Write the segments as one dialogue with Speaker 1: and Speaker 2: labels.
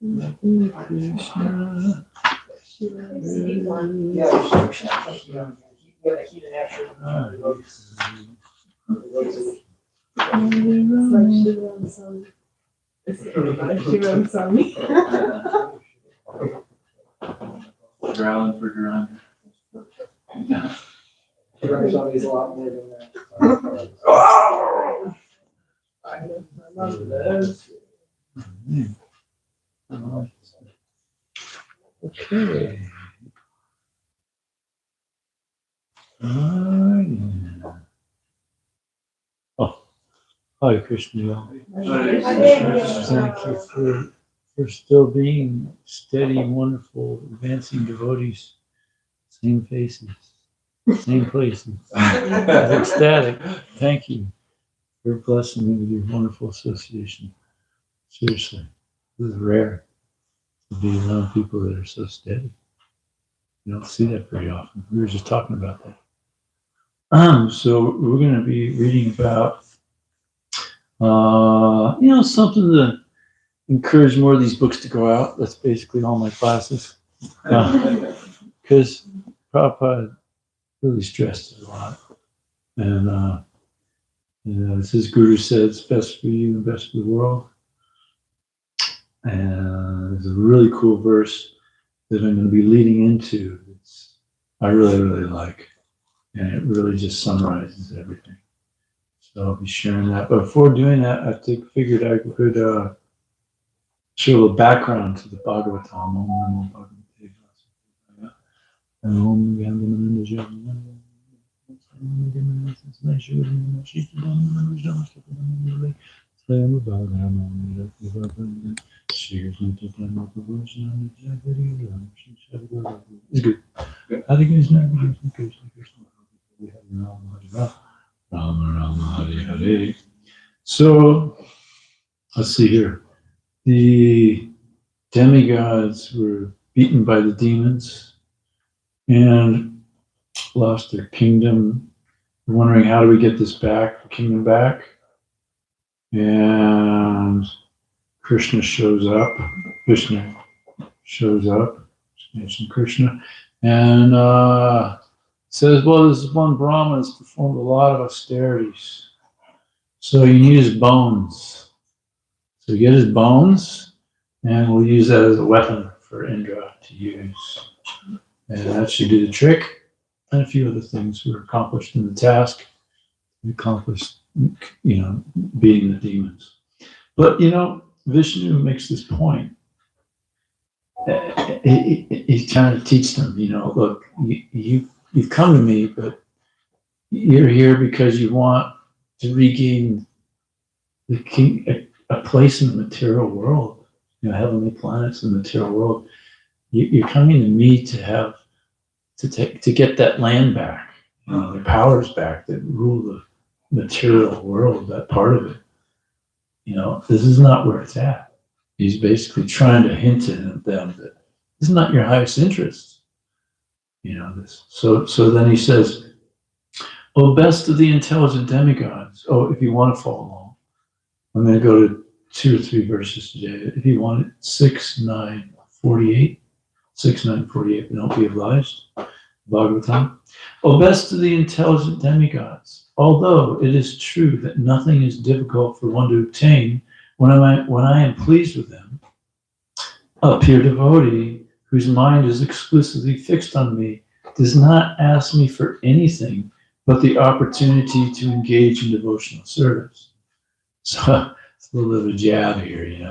Speaker 1: Krishna.
Speaker 2: Growling for ground.
Speaker 3: Somebody's a lot more than that.
Speaker 1: I love this. Okay. Oh, hi, Krishna. Thank you for still being steady, wonderful, advancing devotees. Same faces, same places. Ecstatic. Thank you for blessing me with your wonderful association. Seriously, this is rare to be around people that are so steady. You don't see that very often. We were just talking about that. So we're going to be reading about, something to encourage more of these books to go out. That's basically all my classes. Because Prabhupada really stressed it a lot. And, as his guru said, it's best for you and best for the world. And there's a really cool verse that I'm going to be leading into. I really, really like. And it really just summarizes everything. So I'll be sharing that. But before doing that, I figured I could show a little background to the Bhagavatam. It's good. I think it's not good. So let's see here. The demigods were beaten by the demons and lost their kingdom. Wondering, how do we get this back, the kingdom back? And Krishna shows up. Vishnu shows up. Krishna. And says, well, this one Brahma has performed a lot of austerities. So you need his bones. So we get his bones, and we'll use that as a weapon for Indra to use. And that should do the trick. And a few other things were accomplished in the task. We accomplished, beating the demons. But, Vishnu makes this point. He kind of teaches them, look, you've come to me, but you're here because you want to regain the king, a place in the material world, heavenly planets in the material world. You're coming to me to get that land back, the powers back that rule the material world, that part of it. This is not where it's at. He's basically trying to hint at them that this is not your highest interest. This. So then he says, "Oh, best of the intelligent demigods." Oh, if you want to follow along, I'm going to go to 2 or 3 verses today. If you want it, 6, 9, 48. 6, 9, 48, but don't be obliged. Bhagavatam. O best of the intelligent demigods, although it is true that nothing is difficult for one to obtain when I am pleased with them, a pure devotee whose mind is exclusively fixed on me does not ask me for anything but the opportunity to engage in devotional service. So it's a little bit of a jab here, you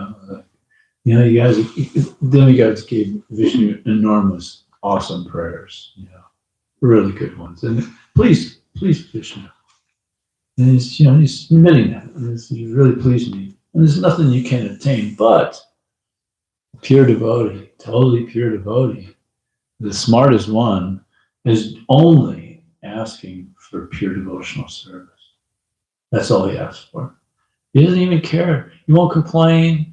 Speaker 1: guys, demigods gave Vishnu enormous, awesome prayers, really good ones. And please Vishnu. And he's admitting that. He's really pleased me. And there's nothing you can attain, but pure devotee, totally pure devotee, the smartest one, is only asking for pure devotional service. That's all he asks for. He doesn't even care. He won't complain.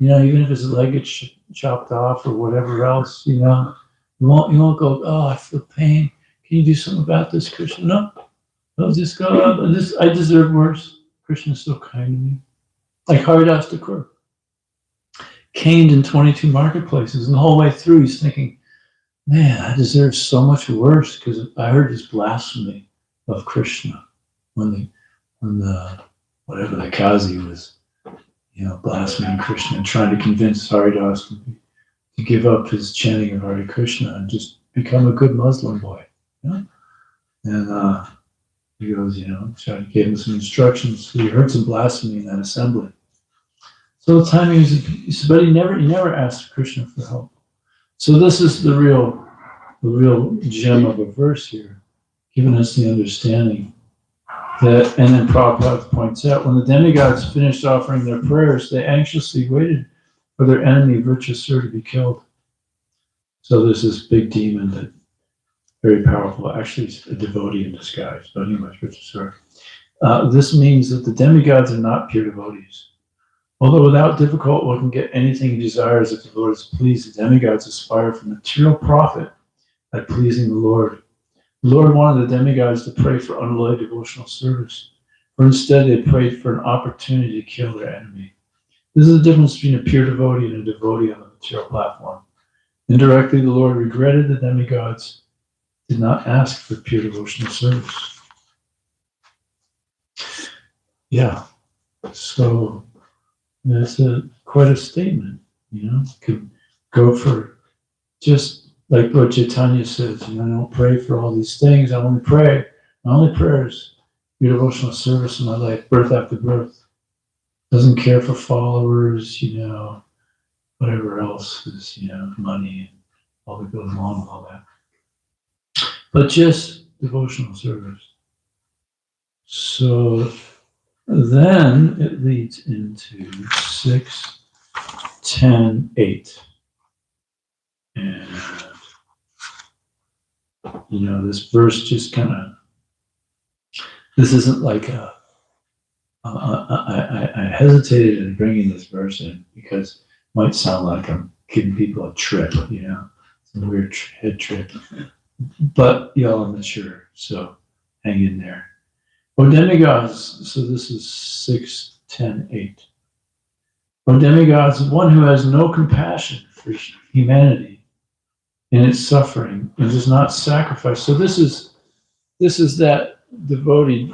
Speaker 1: Even if his leg gets chopped off or whatever else, you won't go, oh, I feel pain. Can you do something about this, Krishna? No. I'll just go, I deserve worse. Krishna's so kind to me. Like Haridas Thakur. caned in 22 marketplaces. And the whole way through, he's thinking, man, I deserve so much worse because I heard this blasphemy of Krishna when the whatever the Kazi was, blaspheming Krishna and trying to convince Haridas to give up his chanting of Hare Krishna and just become a good Muslim boy. And he goes, tried to give him some instructions. He heard some blasphemy in that assembly. So the time but he never asked Krishna for help. So this is the real gem of a verse here, giving us the understanding that, and then Prabhupada points out, when the demigods finished offering their prayers, they anxiously waited for their enemy Virtusur to be killed. So there's this big demon that very powerful, actually it's a devotee in disguise, but anyway, Virtusur. This means that the demigods are not pure devotees. Although without difficult one can get anything he desires if the Lord is pleased, the demigods aspire for material profit by pleasing the Lord. The Lord wanted the demigods to pray for unalloyed devotional service, or instead they prayed for an opportunity to kill their enemy. This is the difference between a pure devotee and a devotee on the material platform. Indirectly, the Lord regretted the demigods did not ask for pure devotional service. Yeah, so that's quite a statement, Could go for just like what Chaitanya says, I don't pray for all these things. I only pray. My only prayer is your devotional service in my life, birth after birth. Doesn't care for followers, whatever else is, money and all that goes along with all that. But just devotional service. So then it leads into 6, 10, 8. And, this verse just kind of, this isn't like I hesitated in bringing this verse in because it might sound like I'm giving people a trip, some weird head trip. But y'all are mature, so hang in there. O demigods, so this is 6, 10, 8. O demigods, one who has no compassion for humanity in its suffering and does not sacrifice. So this is that devotee,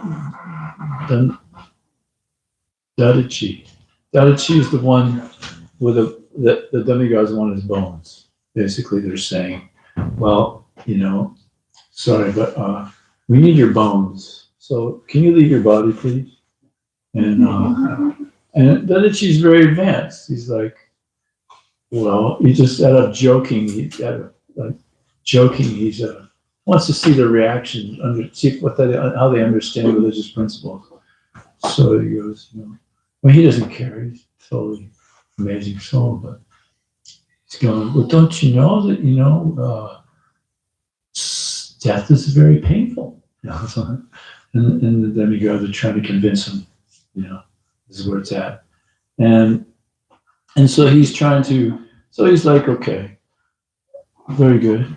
Speaker 1: Dadichi. Dadichi is the one with the demigods want his bones. Basically, they're saying, well, sorry, but we need your bones. So can you leave your body, please? And Dadichi's very advanced. He's like, well, he just out of joking. He wants to see the reaction, see how they understand religious principles. So he goes, well, he doesn't care. He's totally amazing soul, but he's going, well, don't you know that death is very painful? And the demigods are trying to convince him, this is where it's at, and so he's trying to. So he's like, okay, very good.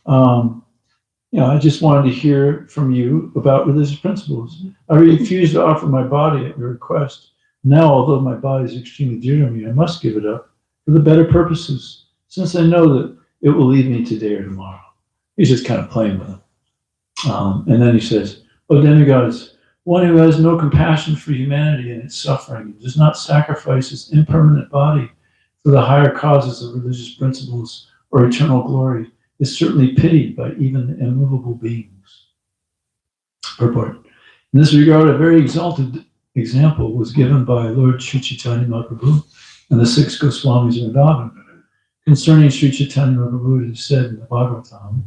Speaker 1: I just wanted to hear from you about religious principles. I refuse to offer my body at your request. Now, although my body is extremely dear to me, I must give it up for the better purposes, since I know that it will leave me today or tomorrow. He's just kind of playing with him. And then he says, O demigods, one who has no compassion for humanity and its suffering, and does not sacrifice his impermanent body for the higher causes of religious principles or eternal glory, is certainly pitied by even the immovable beings. Purport. In this regard, a very exalted example was given by Lord Sri Chaitanya Mahaprabhu and the 6 Goswamis of Vrindavan. Concerning Sri Chaitanya Mahaprabhu, it is said in the Bhagavatam,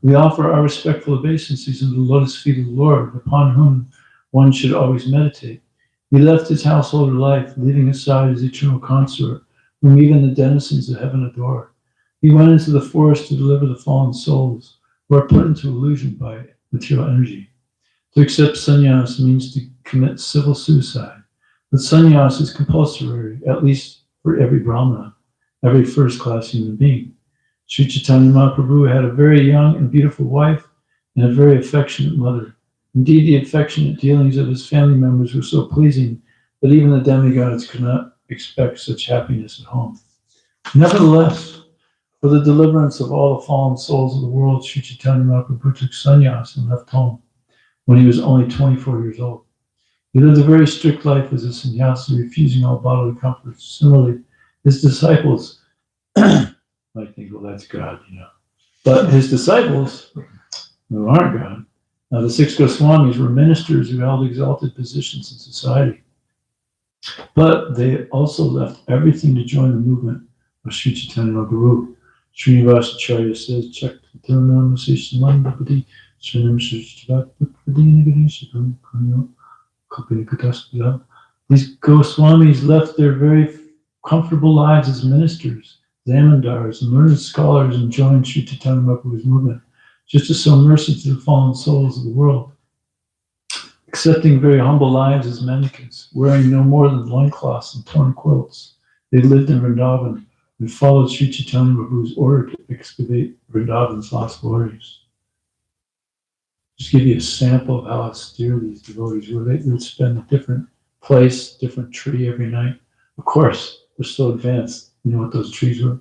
Speaker 1: we offer our respectful obeisances in the lotus feet of the Lord, upon whom one should always meditate. He left his household life, leaving aside his eternal consort, whom even the denizens of heaven adore. He went into the forest to deliver the fallen souls, who are put into illusion by material energy. To accept sannyas means to commit civil suicide, but sannyas is compulsory, at least for every brahmana, every first-class human being. Sri Chaitanya Mahaprabhu had a very young and beautiful wife and a very affectionate mother. Indeed, the affectionate dealings of his family members were so pleasing that even the demigods could not expect such happiness at home. Nevertheless, for the deliverance of all the fallen souls of the world, Sri Chaitanya Mahaprabhu took sannyas and left home when he was only 24 years old. He lived a very strict life as a sannyasi, refusing all bodily comforts. Similarly, his disciples might think, well, that's God, But his disciples, who aren't God, the 6 Goswamis were ministers who held exalted positions in society. But they also left everything to join the movement of Sri Chaitanya Mahaprabhu. Srinivasa Acharya says, Chak Tatanam Sishamandapati Srinam Srishtavakpadinagadi Shikam Kapilikataspada. These Goswamis left their very comfortable lives as ministers, zamindars, and learned scholars and joined Sri Chaitanya Mahaprabhu's movement, just to show mercy to the fallen souls of the world. Accepting very humble lives as mendicants, wearing no more than loincloths and torn quilts, they lived in Vrindavan and followed Sri Chaitanya Mahaprabhu's order to excavate Vrindavan's lost glories. Just give you a sample of how austere these devotees were. They would spend a different place, different tree every night. Of course, they're so advanced. You know what those trees were?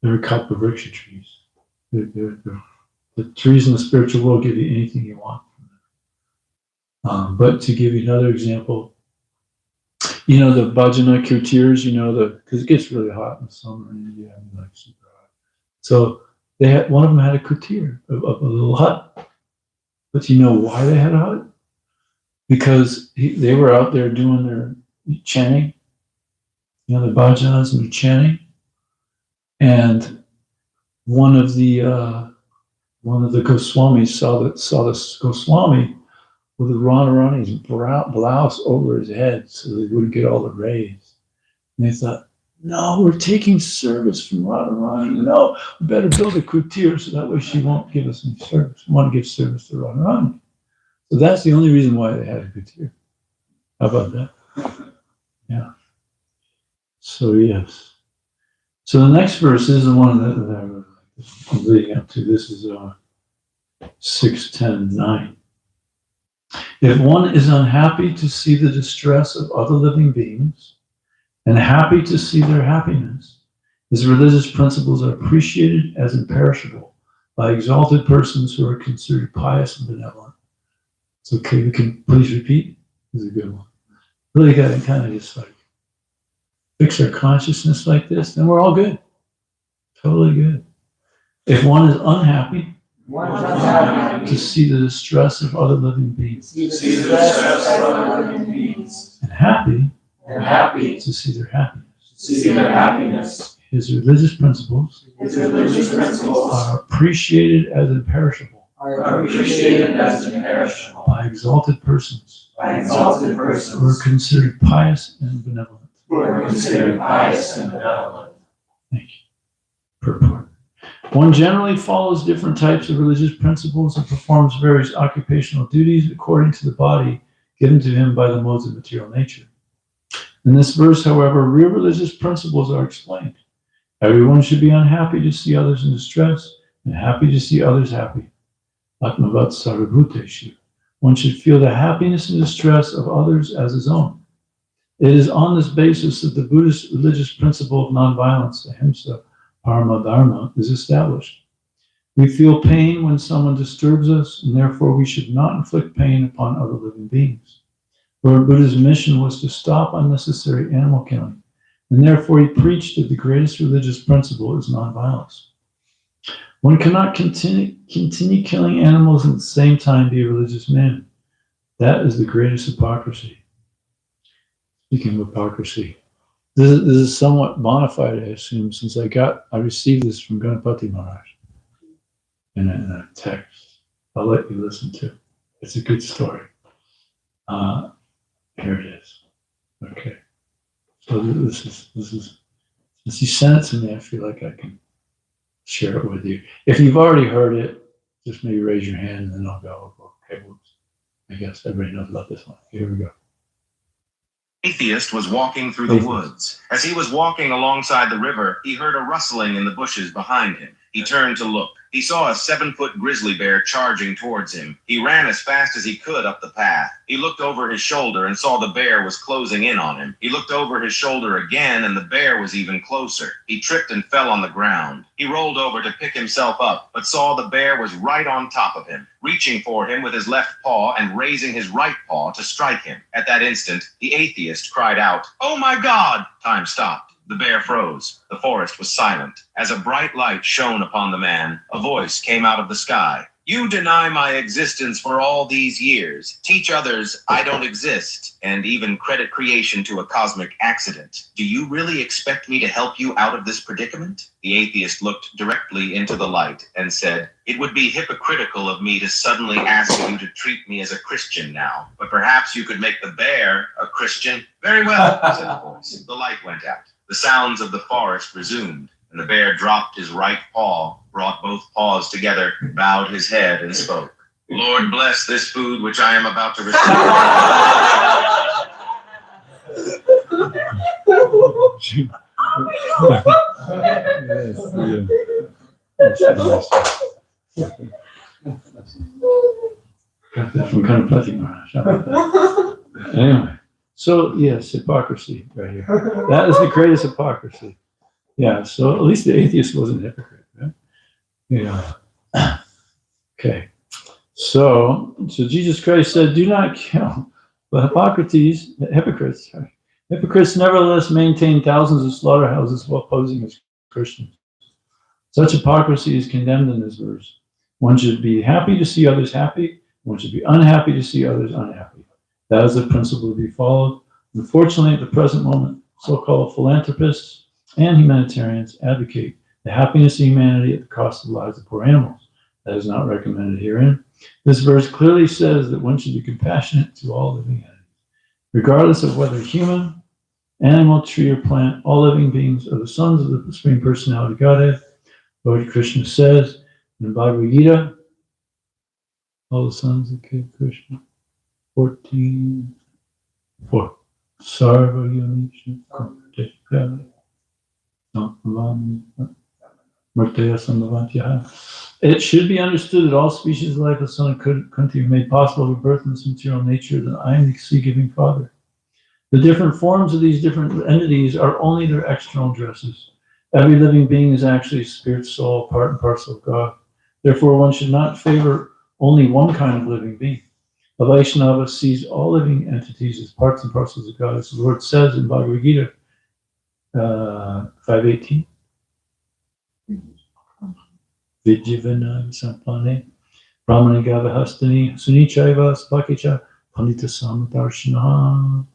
Speaker 1: They were kalpavriksha trees. The trees in the spiritual world give you anything you want. But to give you another example, the bhajana kirtirs, because it gets really hot in the summer in India, like super hot. So one of them had a kutir, a little hut. But you know why they had a hut? Because they were out there doing their chanting, the bhajanas and the chanting, and one of the Goswamis saw this Goswami with a Radharani's blouse over his head so they wouldn't get all the rays. And they thought, no, we're taking service from Radharani. No, we better build a kutir so that way she won't give us any service. We want to give service to Radharani. So that's the only reason why they had a kutir. How about that? Yeah. So, yes. So the next verse is the one that I'm leading up to. This is 6:10:9. If one is unhappy to see the distress of other living beings and happy to see their happiness, his religious principles are appreciated as imperishable by exalted persons who are considered pious and benevolent. It's okay, we can please repeat. This is a good one. Really got to kind of just like fix our consciousness like this, then we're all good. Totally good. If one is unhappy to see the distress of other living beings, and happy to see their happiness, his religious principles are appreciated as imperishable by exalted persons who are considered pious and benevolent. Thank you. Purport. One generally follows different types of religious principles and performs various occupational duties according to the body given to him by the modes of material nature. In this verse, however, real religious principles are explained. Everyone should be unhappy to see others in distress and happy to see others happy. Atmavat sarvabhuteshu. One should feel the happiness and distress of others as his own. It is on this basis that the Buddhist religious principle of nonviolence, ahimsa, Paramadharma, is established. We feel pain when someone disturbs us, and therefore we should not inflict pain upon other living beings. Lord Buddha's mission was to stop unnecessary animal killing, and therefore he preached that the greatest religious principle is nonviolence. One cannot continue killing animals and at the same time be a religious man. That is the greatest hypocrisy. Speaking of hypocrisy, this is somewhat modified, I assume, since I received this from Ganapati Maharaj in a text. I'll let you listen to it. It's a good story. Here it is. Okay. So this is since you sent it to me, I feel like I can share it with you. If you've already heard it, just maybe raise your hand and then I'll go, okay, whoops. I guess everybody knows about this one. Here we go.
Speaker 2: Atheist was walking through the woods. As he was walking alongside the river, he heard a rustling in the bushes behind him. He turned to look. He saw a 7-foot grizzly bear charging towards him. He ran as fast as he could up the path. He looked over his shoulder and saw the bear was closing in on him. He looked over his shoulder again, and the bear was even closer. He tripped and fell on the ground. He rolled over to pick himself up, but saw the bear was right on top of him, reaching for him with his left paw and raising his right paw to strike him. At that instant, the atheist cried out, "Oh my God!" Time stopped. The bear froze. The forest was silent. As a bright light shone upon the man, a voice came out of the sky. "You deny my existence for all these years, teach others I don't exist, and even credit creation to a cosmic accident. Do you really expect me to help you out of this predicament?" The atheist looked directly into the light and said, "It would be hypocritical of me to suddenly ask you to treat me as a Christian now, but perhaps you could make the bear a Christian." "Very well," said the voice. The light went out. The sounds of the forest resumed, and the bear dropped his right paw, brought both paws together, bowed his head, and spoke. "Lord, bless this food which I am about to receive."
Speaker 1: Got that from kind of Plenty Maharaj. Anyway, so yes, hypocrisy right here. That is the greatest hypocrisy. Yeah, so at least the atheist wasn't a hypocrite, right? Yeah. Okay. So Jesus Christ said, "Do not kill." But hypocrites nevertheless maintain thousands of slaughterhouses while posing as Christians. Such hypocrisy is condemned in this verse. One should be happy to see others happy. One should be unhappy to see others unhappy. That is the principle to be followed. Unfortunately, at the present moment, so-called philanthropists and humanitarians advocate the happiness of humanity at the cost of the lives of poor animals. That is not recommended herein. This verse clearly says that one should be compassionate to all living entities. Regardless of whether human, animal, tree, or plant, all living beings are the sons of the Supreme Personality Godhead. Lord Krishna says in Bhagavad Gita, all the sons of Krishna, 14:4. Sarva Yonisha Kuntekya Murtaya Sambhavantya. It should be understood that all species of life, the son of Kunti, are made possible by birth in this material nature, that I am the sea-giving father. The different forms of these different entities are only their external dresses. Every living being is actually a spirit, soul, part and parcel of God. Therefore, one should not favor only one kind of living being. A Vaishnava sees all living entities as parts and parcels of God, as the Lord says in Bhagavad Gita 5:18. Vijivana Sampane Brahmani Gavahastani Sunichaiva Spakicha Pandita Samadarshana.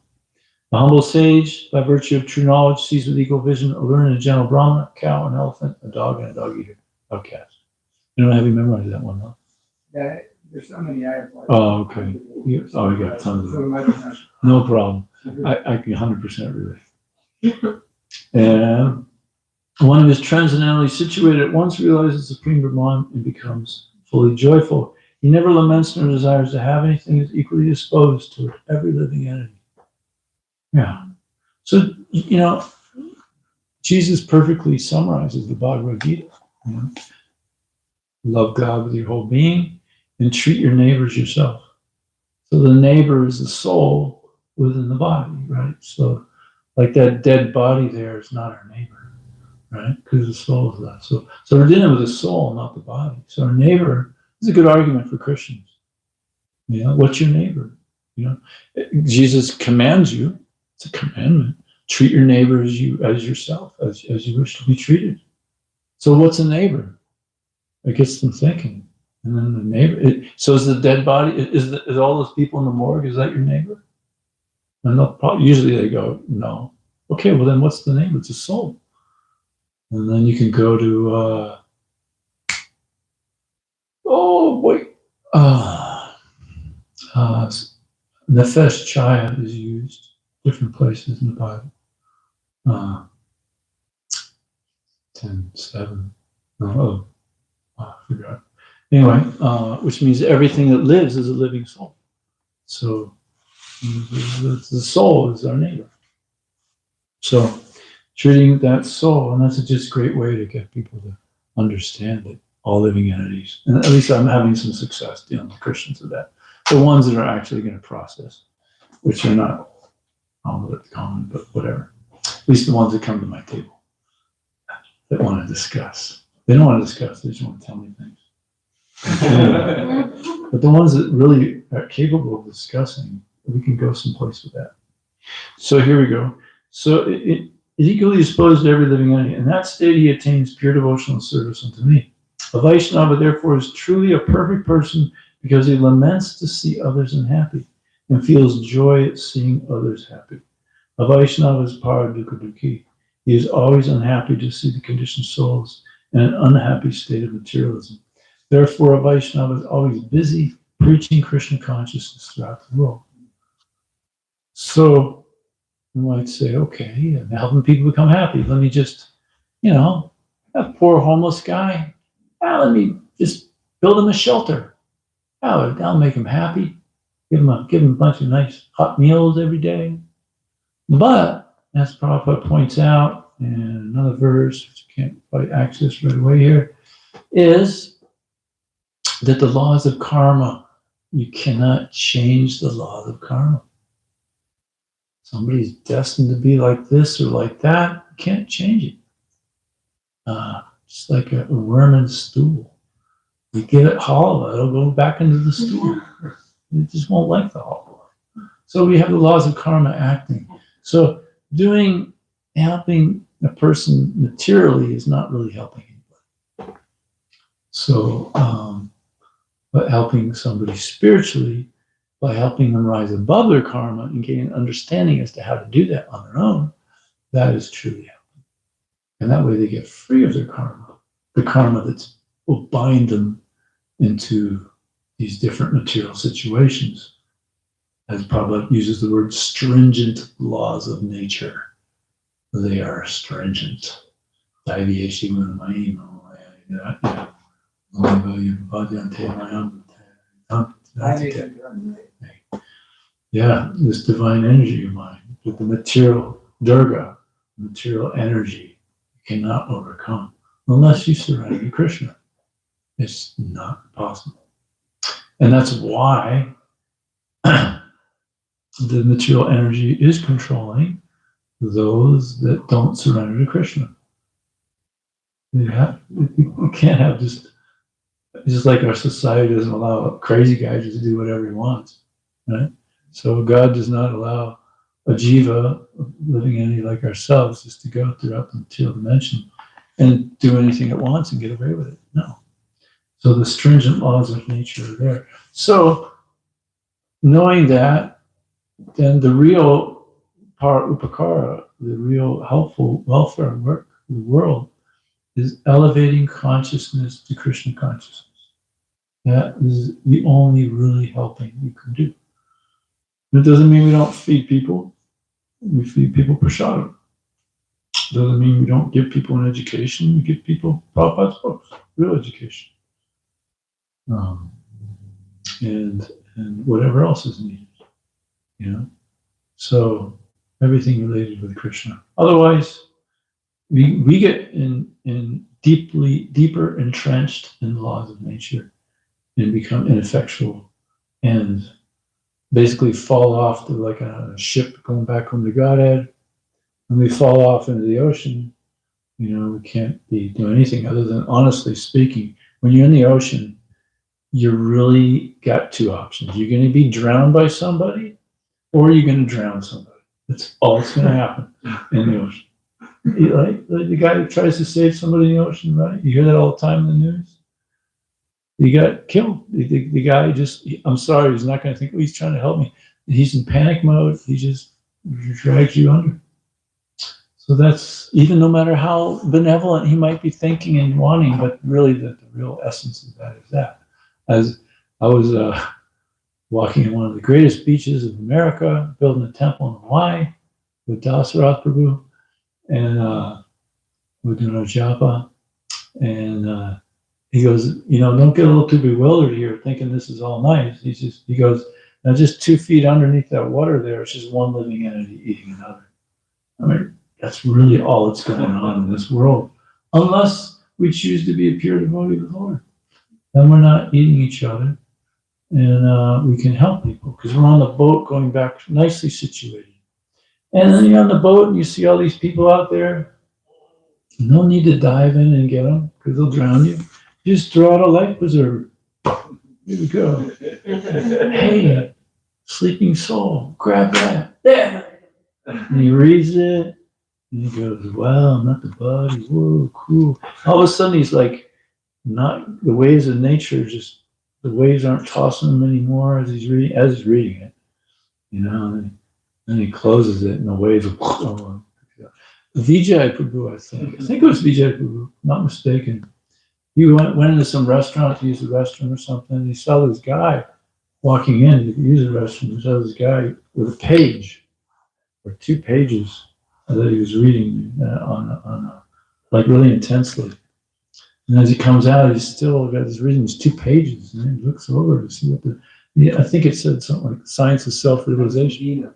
Speaker 1: A humble sage, by virtue of true knowledge, sees with equal vision a learned and gentle Brahmana, a cow, an elephant, a dog, and a dog eater, outcast. You don't have you memorized that one, huh?
Speaker 3: Yeah, there's so many I have.
Speaker 1: Oh, okay. You got tons of them. No problem. I can 100% relate. And one who is transcendentally situated at once realizes the Supreme Brahman and becomes fully joyful. He never laments nor desires to have anything, is equally disposed toward every living entity. Yeah. So, Jesus perfectly summarizes the Bhagavad Gita. Love God with your whole being and treat your neighbors yourself. So the neighbor is the soul within the body, right? So like that dead body there is not our neighbor, right? Because the soul is that. So we're dealing with the soul, not the body. So our neighbor is a good argument for Christians. What's your neighbor? Jesus commands you. It's a commandment. Treat your neighbor as yourself, as you wish to be treated. So what's a neighbor? It gets them thinking. And then the neighbor. So is the dead body? Is all those people in the morgue? Is that your neighbor? And usually they go, no. Okay, well then what's the neighbor? It's a soul. And then you can go to. Nefesh Chaya is used different places in the Bible. 10:7. I forgot. Anyway, which means everything that lives is a living soul. So the soul is our neighbor. So treating that soul, and that's just a great way to get people to understand it. all living entities. And at least I'm having some success dealing with Christians with that. The ones that are actually going to process, which are not all that common, but whatever. At least the ones that come to my table that want to discuss. They don't want to discuss, they just want to tell me things. But the ones that really are capable of discussing, we can go someplace with that. So here we go. So it is equally disposed to every living entity. In that state, he attains pure devotional service unto me. A Vaishnava, therefore, is truly a perfect person because he laments to see others unhappy and feels joy at seeing others happy. A Vaishnava is paradukha. He is always unhappy to see the conditioned souls in an unhappy state of materialism. Therefore, a Vaishnava is always busy preaching Krishna consciousness throughout the world. So, you might say, okay, I'm helping people become happy. Let me just, that poor homeless guy, let me just build him a shelter. That'll make him happy. Give him a bunch of nice hot meals every day. But, as Prabhupada points out in another verse, which you can't quite access right away here, is that the laws of karma, you cannot change the laws of karma. Somebody's destined to be like this or like that, you can't change it. Just like a worm in stool. You get it hollow, it'll go back into the stool. It just won't like the hollow. So we have the laws of karma acting. So helping a person materially is not really helping anybody. So, but helping somebody spiritually, by helping them rise above their karma and getting an understanding as to how to do that on their own, that is truly helping. And that way they get free of their karma, the karma that will bind them into these different material situations. As Prabhupada uses the word stringent laws of nature. They are stringent. Yeah, this divine energy of mine, with the material Durga, material energy, you cannot overcome unless you surrender to Krishna. It's not possible. And that's why the material energy is controlling those that don't surrender to Krishna. You can't have just like our society doesn't allow a crazy guy just to do whatever he wants, right? So God does not allow a jiva, a living entity like ourselves, just to go throughout the material dimension and do anything it wants and get away with it. No. So the stringent laws of nature are there. So knowing that, then the real upakara, the real helpful welfare work in the world is elevating consciousness to Krishna consciousness. That is the only really helping we can do. It doesn't mean we don't feed people. We feed people prashadam. Doesn't mean we don't give people an education. We give people Prabhupada's books, real education. And whatever else is needed, So everything related with Krishna. Otherwise, we get in deeper entrenched in the laws of nature and become ineffectual and basically fall off to like a ship going back home to Godhead. When we fall off into the ocean, we can't be doing anything other than, honestly speaking, when you're in the ocean, you really got two options. You're going to be drowned by somebody, or you're going to drown somebody. That's all that's going to happen in the ocean. Like the guy who tries to save somebody in the ocean, right? You hear that all the time in the news. He got killed. The guy I'm sorry, he's not going to think, he's trying to help me. He's in panic mode. He just drags you under. So that's, even no matter how benevolent he might be thinking and wanting, but really the real essence of that is that. As I was walking in one of the greatest beaches of America, building a temple in Hawaii with Dasarath Prabhu, and we're doing our japa, and he goes, don't get a little too bewildered here thinking this is all nice. He goes, now just 2 feet underneath that water there, it's just one living entity eating another. I mean, that's really all that's going on in this world. Unless we choose to be a pure devotee of the Lord. Then we're not eating each other, and we can help people because we're on the boat going back nicely situated. And then you're on the boat and you see all these people out there. No need to dive in and get them because they'll drown you. You just throw out a life preserver. Here we go. Hey, sleeping soul, grab that. There. And he reads it. And he goes, wow, I'm not the body. Whoa, cool. All of a sudden he's like, not the waves of nature, just the waves aren't tossing him anymore as he's reading it. You know, and then he closes it and the waves will Vijay Prabhu, I think it was Vijay Prabhu, not mistaken. He went into some restaurant to use the restroom or something. And he saw this guy walking in to use the restroom. He saw this guy with a page or 2 pages that he was reading on like really intensely. And as he comes out, he's still got his reading his 2 pages, and he looks over to see what I think it said something like science of self-realization.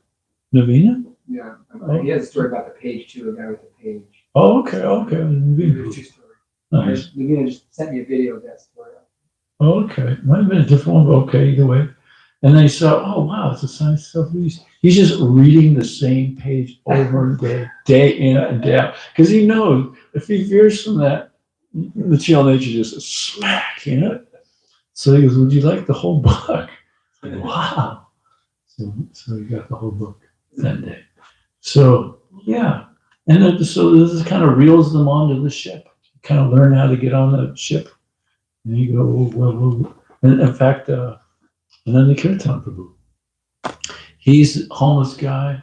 Speaker 1: Navina?
Speaker 3: Yeah. He has a story about the page too, a guy with a page.
Speaker 1: Oh, okay.
Speaker 3: There's 2 stories.
Speaker 1: Nice.
Speaker 3: Navina just sent me a video of that story.
Speaker 1: Oh, okay. Might have been a different one, but okay, either way. And then he saw, oh wow, it's a science of self-realization. He's just reading the same page over and day in and day out. Because he knows if he veers from that, the material nature just smack, you know? So he goes, would you like the whole book? Like, wow. So he got the whole book that day. So, yeah. And then, so this kind of reels them onto the ship. You kind of learn how to get on the ship. And you go, well. And in fact, and then the Kirtan Prabhu. He's a homeless guy,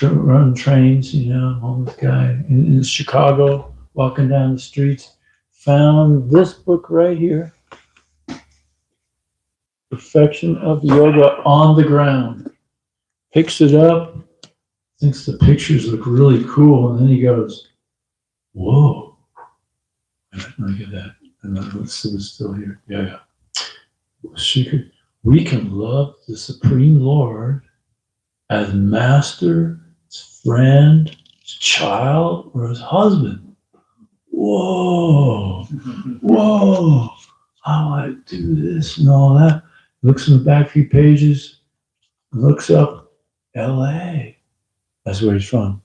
Speaker 1: running trains, you know, homeless guy in Chicago, walking down the streets, found this book right here, Perfection of Yoga on the Ground. Picks it up, thinks the pictures look really cool, and then he goes, whoa. Let me get that. And then it was still here. Yeah. We can love the Supreme Lord as master, as friend, as child, or as husband. Whoa. How I do this and all that. Looks in the back few pages, looks up LA. That's where he's from.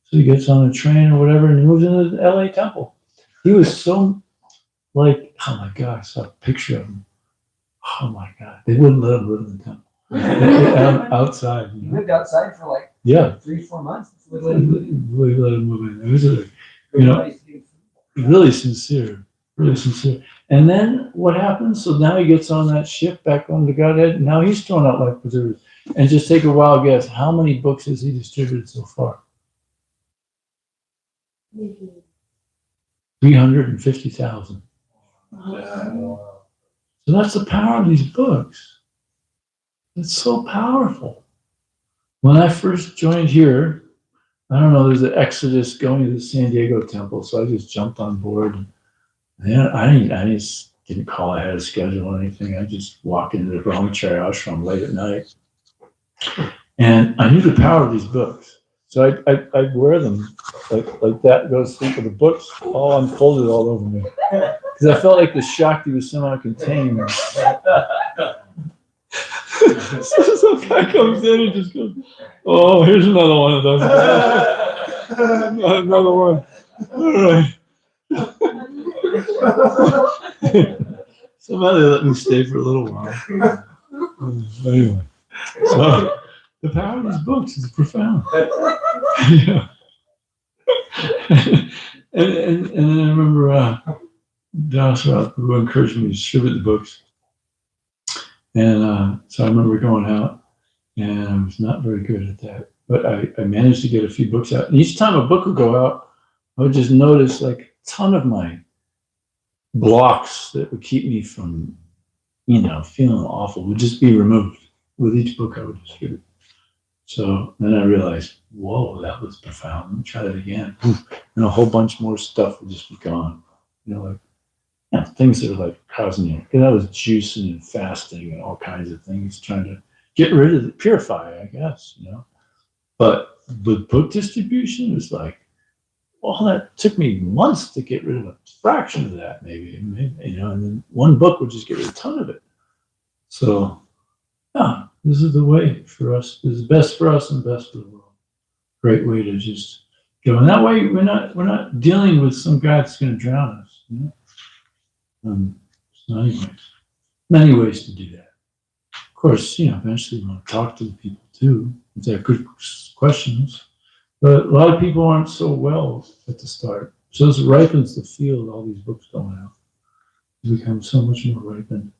Speaker 1: So he gets on a train or whatever and he moves into the LA temple. He was so like, oh my God, I saw a picture of him. Oh my God, they wouldn't let him live in the temple. Outside.
Speaker 3: He lived outside for like 3-4 months.
Speaker 1: Really let him move in. It was really sincere. And then what happens? So now he gets on that ship back home to Godhead. Now he's throwing out life preservers. And just take a wild guess. How many books has he distributed so far? 350,000. So that's the power of these books. It's so powerful. When I first joined here, I don't know, there's an exodus going to the San Diego temple, so I just jumped on board. And I didn't call ahead of schedule or anything. I just walked into the Brahmacharya ashram late at night. And I knew the power of these books. So I'd wear them like that, go to sleep with the books all unfolded all over me. Because I felt like the Shakti was somehow contained. So a guy comes in and just goes, oh, here's another one of those. Another one. All right. Somehow they let me stay for a little while. Anyway, so the power of these books is profound. Yeah. and then I remember Dasrat who encouraged me to distribute the books. And so I remember going out, and I was not very good at that. But I managed to get a few books out. And each time a book would go out, I would just notice like a ton of my blocks that would keep me from, feeling awful would just be removed with each book I would distribute. So then I realized, whoa, that was profound. Let me try that again. And a whole bunch more stuff would just be gone. Things that are like causing you. Because I was juicing and fasting and all kinds of things, trying to get rid of purify, I guess, But with book distribution, it was like, well, that took me months to get rid of a fraction of that, maybe, you know, and then one book would just get rid of a ton of it. So, yeah, this is the way for us. This is best for us and best for the world. Great way to just go. And that way, we're not dealing with some guy that's going to drown us. You know? So anyways, many ways to do that. Of course, you know, eventually we want to talk to the people too, if they have good questions. But a lot of people aren't so well at the start. So this ripens the field, all these books going out. They become so much more ripened.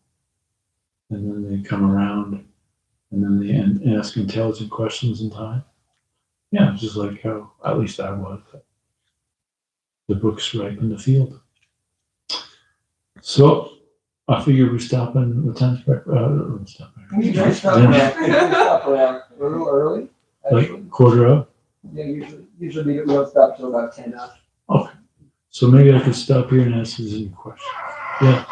Speaker 1: And then they come around and then they ask intelligent questions in time. Yeah, just like how, at least I was. The books ripen the field. So I figure we're stopping the 10th
Speaker 3: We might stop around a little early, actually.
Speaker 1: like quarter of.
Speaker 3: Yeah, usually we don't stop till about 10 up.
Speaker 1: Okay. So maybe I could stop here and ask you any questions. Yeah.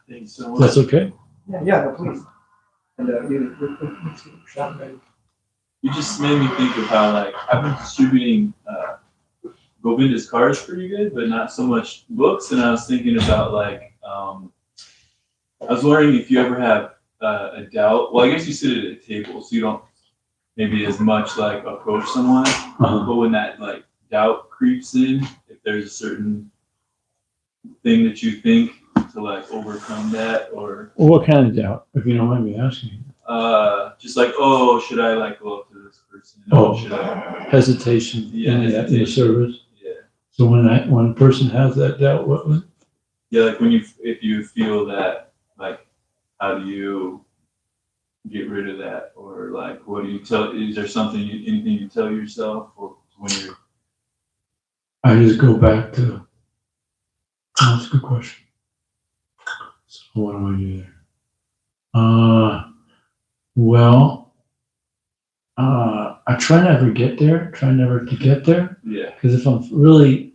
Speaker 4: Thanks so much.
Speaker 1: That's okay?
Speaker 3: Yeah, no, please. And let's get the shot ready.
Speaker 4: You just made me think of how, like, I've been distributing Govinda's cards pretty good, but not so much books. And I was thinking about, like, I was wondering if you ever have a doubt. Well, I guess you sit at a table, so you don't maybe as much, like, approach someone. But when that, like, doubt creeps in, if there's a certain thing that you think to, like, overcome that, or
Speaker 1: Well, what kind of doubt, if you don't mind me asking?
Speaker 4: just like, oh, should I, like, go up to this person?
Speaker 1: Oh,
Speaker 4: Should I?
Speaker 1: hesitation
Speaker 4: Yeah,
Speaker 1: in the
Speaker 4: hesitation.
Speaker 1: service.
Speaker 4: Yeah.
Speaker 1: So when a person has that doubt, what was?
Speaker 4: Yeah, like if you feel that, like, how do you get rid of that? Or, like, what do you tell, is there anything you tell yourself, or when you're?
Speaker 1: I just go back to, that's a good question. So what do I do there? I try never to get there,
Speaker 4: Yeah.
Speaker 1: because if I'm really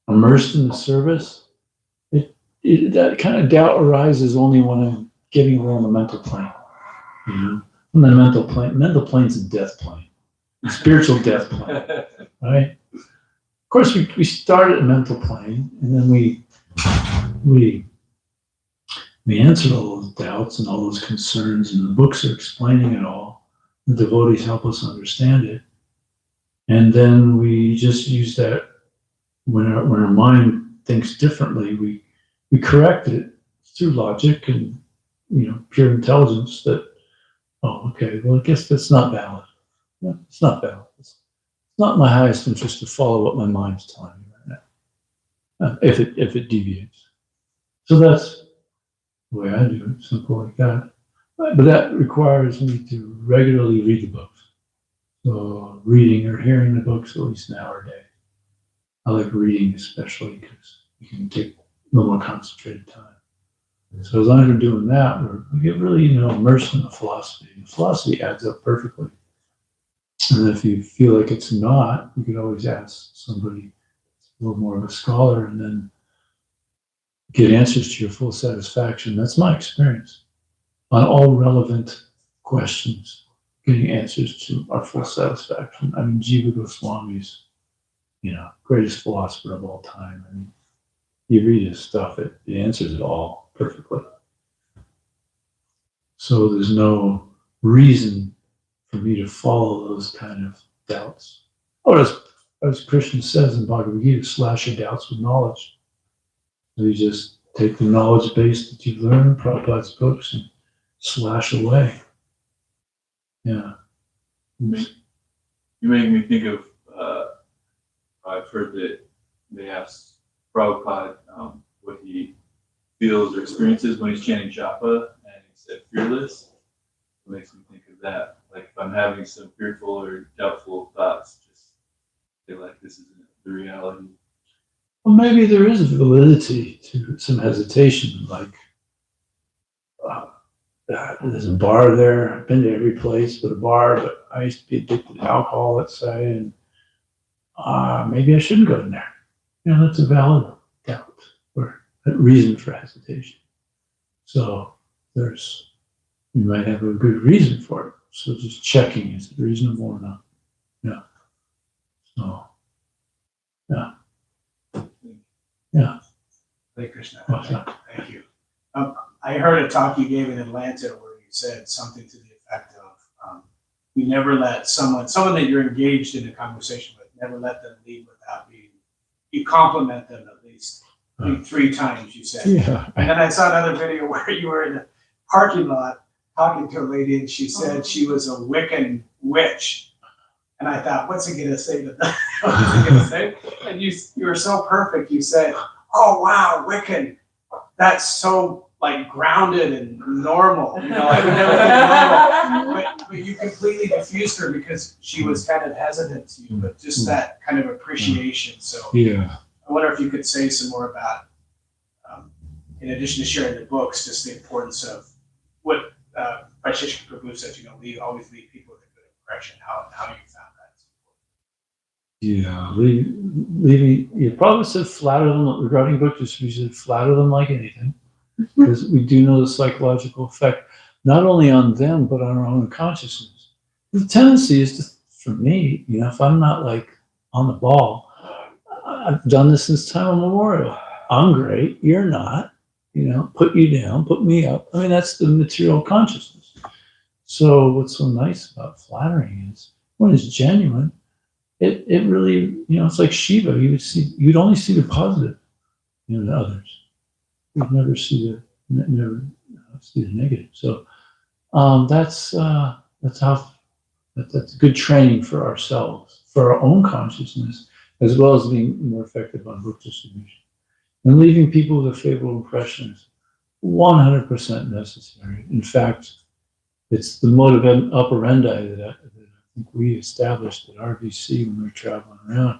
Speaker 1: immersed in the service, that kind of doubt arises only when I'm getting along the mental plane. You know, when the mental plane's a death plane, spiritual death plane, right? Of course, we start at a mental plane, and then we answer all those doubts and all those concerns, and the books are explaining it all. The devotees help us understand it, and then we just use that when our mind thinks differently, we correct it through logic and, you know, pure intelligence. That, oh, okay, well, I guess that's not valid. Yeah, it's not valid. It's not in my highest interest to follow what my mind's telling me right now, if it deviates. So that's the way I do it, simple like that. But that requires me to regularly read the books. So reading or hearing the books at least an hour a day. I like reading especially because you can take a little more concentrated time. So as long as we're doing that, we get really, you know, immersed in the philosophy. The philosophy adds up perfectly. And if you feel like it's not, you could always ask somebody a little more of a scholar and then get answers to your full satisfaction. That's my experience on all relevant questions, getting answers to our full satisfaction. I mean, Jiva Goswami's, you know, greatest philosopher of all time. I mean, you read his stuff, it answers it all perfectly. So there's no reason for me to follow those kind of doubts. Or as Krishna says in Bhagavad Gita, slash your doubts with knowledge. So you just take the knowledge base that you've learned, Prabhupada's books, and slash away. Yeah.
Speaker 4: You make me think of, I've heard that they asked Prabhupada what he feels or experiences when he's chanting japa, and he said fearless. It makes me think of that. Like, if I'm having some fearful or doubtful thoughts, just feel like this isn't the reality.
Speaker 1: Well, maybe there is a validity to some hesitation, like there's a bar there. I've been to every place but a bar, but I used to be addicted to alcohol, let's say, and maybe I shouldn't go in there. You know, that's a valid doubt or a reason for hesitation. So you might have a good reason for it. So just checking, is it reasonable or not? Yeah. So, yeah. Yeah.
Speaker 5: Hare Krishna.
Speaker 1: What's up?
Speaker 5: Thank you. I heard a talk you gave in Atlanta where you said something to the effect of, you never let someone that you're engaged in a conversation with, never let them leave without being, you compliment them at least. I think 3 times you said.
Speaker 1: Yeah.
Speaker 5: And then I saw another video where you were in a parking lot talking to a lady and she said she was a Wiccan witch. And I thought, what's he going to say to that? What's he going to say? And you were so perfect. You said, oh, wow, Wiccan. That's so like grounded and normal. You know, I would never think normal. But you completely diffused her because she was kind of hesitant to you, but just that kind of appreciation. So
Speaker 1: Yeah.
Speaker 5: I wonder if you could say some more about, in addition to sharing the books, just the importance of what Prabhu said, you know, always leave people with a good impression, how you found that.
Speaker 1: Yeah. Leaving, you probably said flatter them regarding book distribution, flatter them like anything. Because we do know the psychological effect, not only on them, but on our own consciousness. The tendency is to, for me, you know, if I'm not like on the ball, I've done this since time immemorial. I'm great, you're not, you know, put you down, put me up. I mean, that's the material consciousness. So what's so nice about flattering is when it's genuine, it really, you know, it's like Shiva, you'd only see the positive in others. You'd never see the negative. So that's good training for ourselves, for our own consciousness, as well as being more effective on book distribution. And leaving people with a favorable impression is 100% necessary. In fact, it's the mode of operandi that I think we established at RVC when we were traveling around.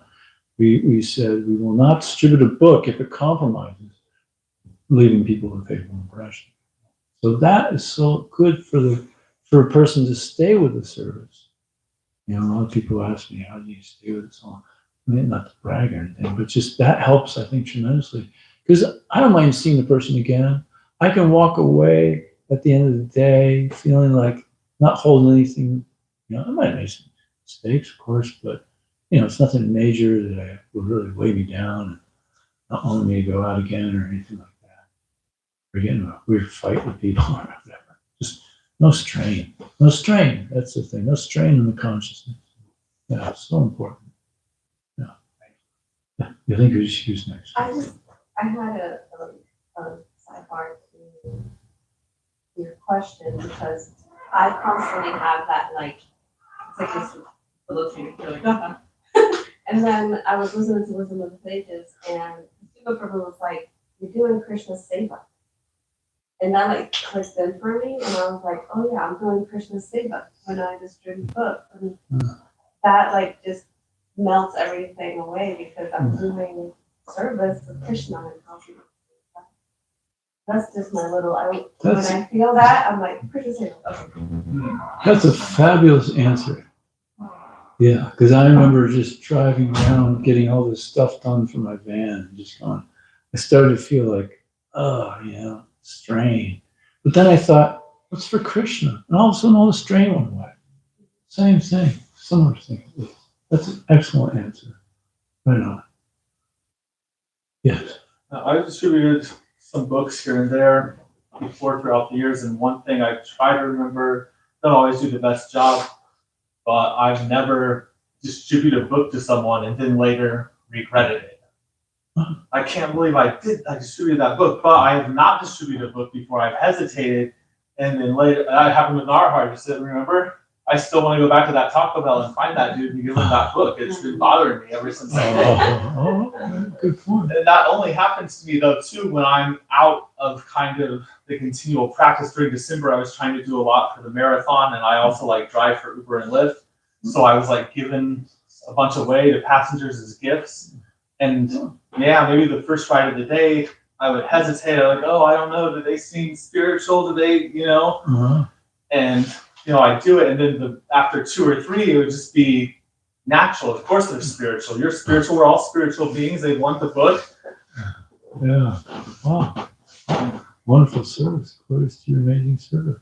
Speaker 1: We said we will not distribute a book if it compromises leaving people with a favorable impression. So that is so good for a person to stay with the service. You know, a lot of people ask me, how do you stay with it so long? I mean, not to brag or anything, but just that helps, I think, tremendously. Because I don't mind seeing the person again. I can walk away at the end of the day feeling like not holding anything. You know, I might make some mistakes, of course, but you know, it's nothing major that would really weigh me down and not want me to go out again or anything like that. Or get in a weird fight with people or whatever. Just no strain. No strain. That's the thing. No strain in the consciousness. Yeah, it's so important. Yeah. You think who's next?
Speaker 6: I had a sidebar to your question because I constantly have that like, it's like this little thing, you're like, and then I was listening to Wisdom of the Sages and Shiva Prabhu was like, you're doing Krishna's Seva. And that like clicked in for me, and I was like, "Oh yeah, I'm doing Krishna's Seva when I distribute books," and that like just melts everything away because I'm doing service to Krishna and helping. That's just my little. When I feel that, I'm like Krishna's Seva. Okay.
Speaker 1: That's a fabulous answer. Yeah, because I remember just driving around, getting all this stuff done for my van, and just going. I started to feel like, oh yeah. Strain. But then I thought, what's for Krishna? And all of a sudden all the strain went away. Same thing. Similar thing. That's an excellent answer. Right on. Yes.
Speaker 4: I've distributed some books here and there before throughout the years, and one thing I try to remember, don't always do the best job, but I've never distributed a book to someone and then later regretted it. I can't believe I distributed that book, but I have not distributed a book before. I've hesitated, and then later, that happened with Narhar. You said, remember? I still want to go back to that Taco Bell and find that dude and give him that book. It's been bothering me ever since that day.
Speaker 1: Oh, good point.
Speaker 4: And that only happens to me, though, too, when I'm out of kind of the continual practice. During December, I was trying to do a lot for the marathon, and I also, like, drive for Uber and Lyft. So I was, like, giving a bunch away to passengers as gifts. And yeah, maybe the first ride of the day, I would hesitate. I'm like, oh, I don't know. Do they seem spiritual? Do they, you know?
Speaker 1: Uh-huh.
Speaker 4: And, you know, I do it. And then after 2 or 3, it would just be natural. Of course they're spiritual. You're spiritual. We're all spiritual beings. They want the book.
Speaker 1: Yeah. Wow. Wonderful service. Close to your amazing service.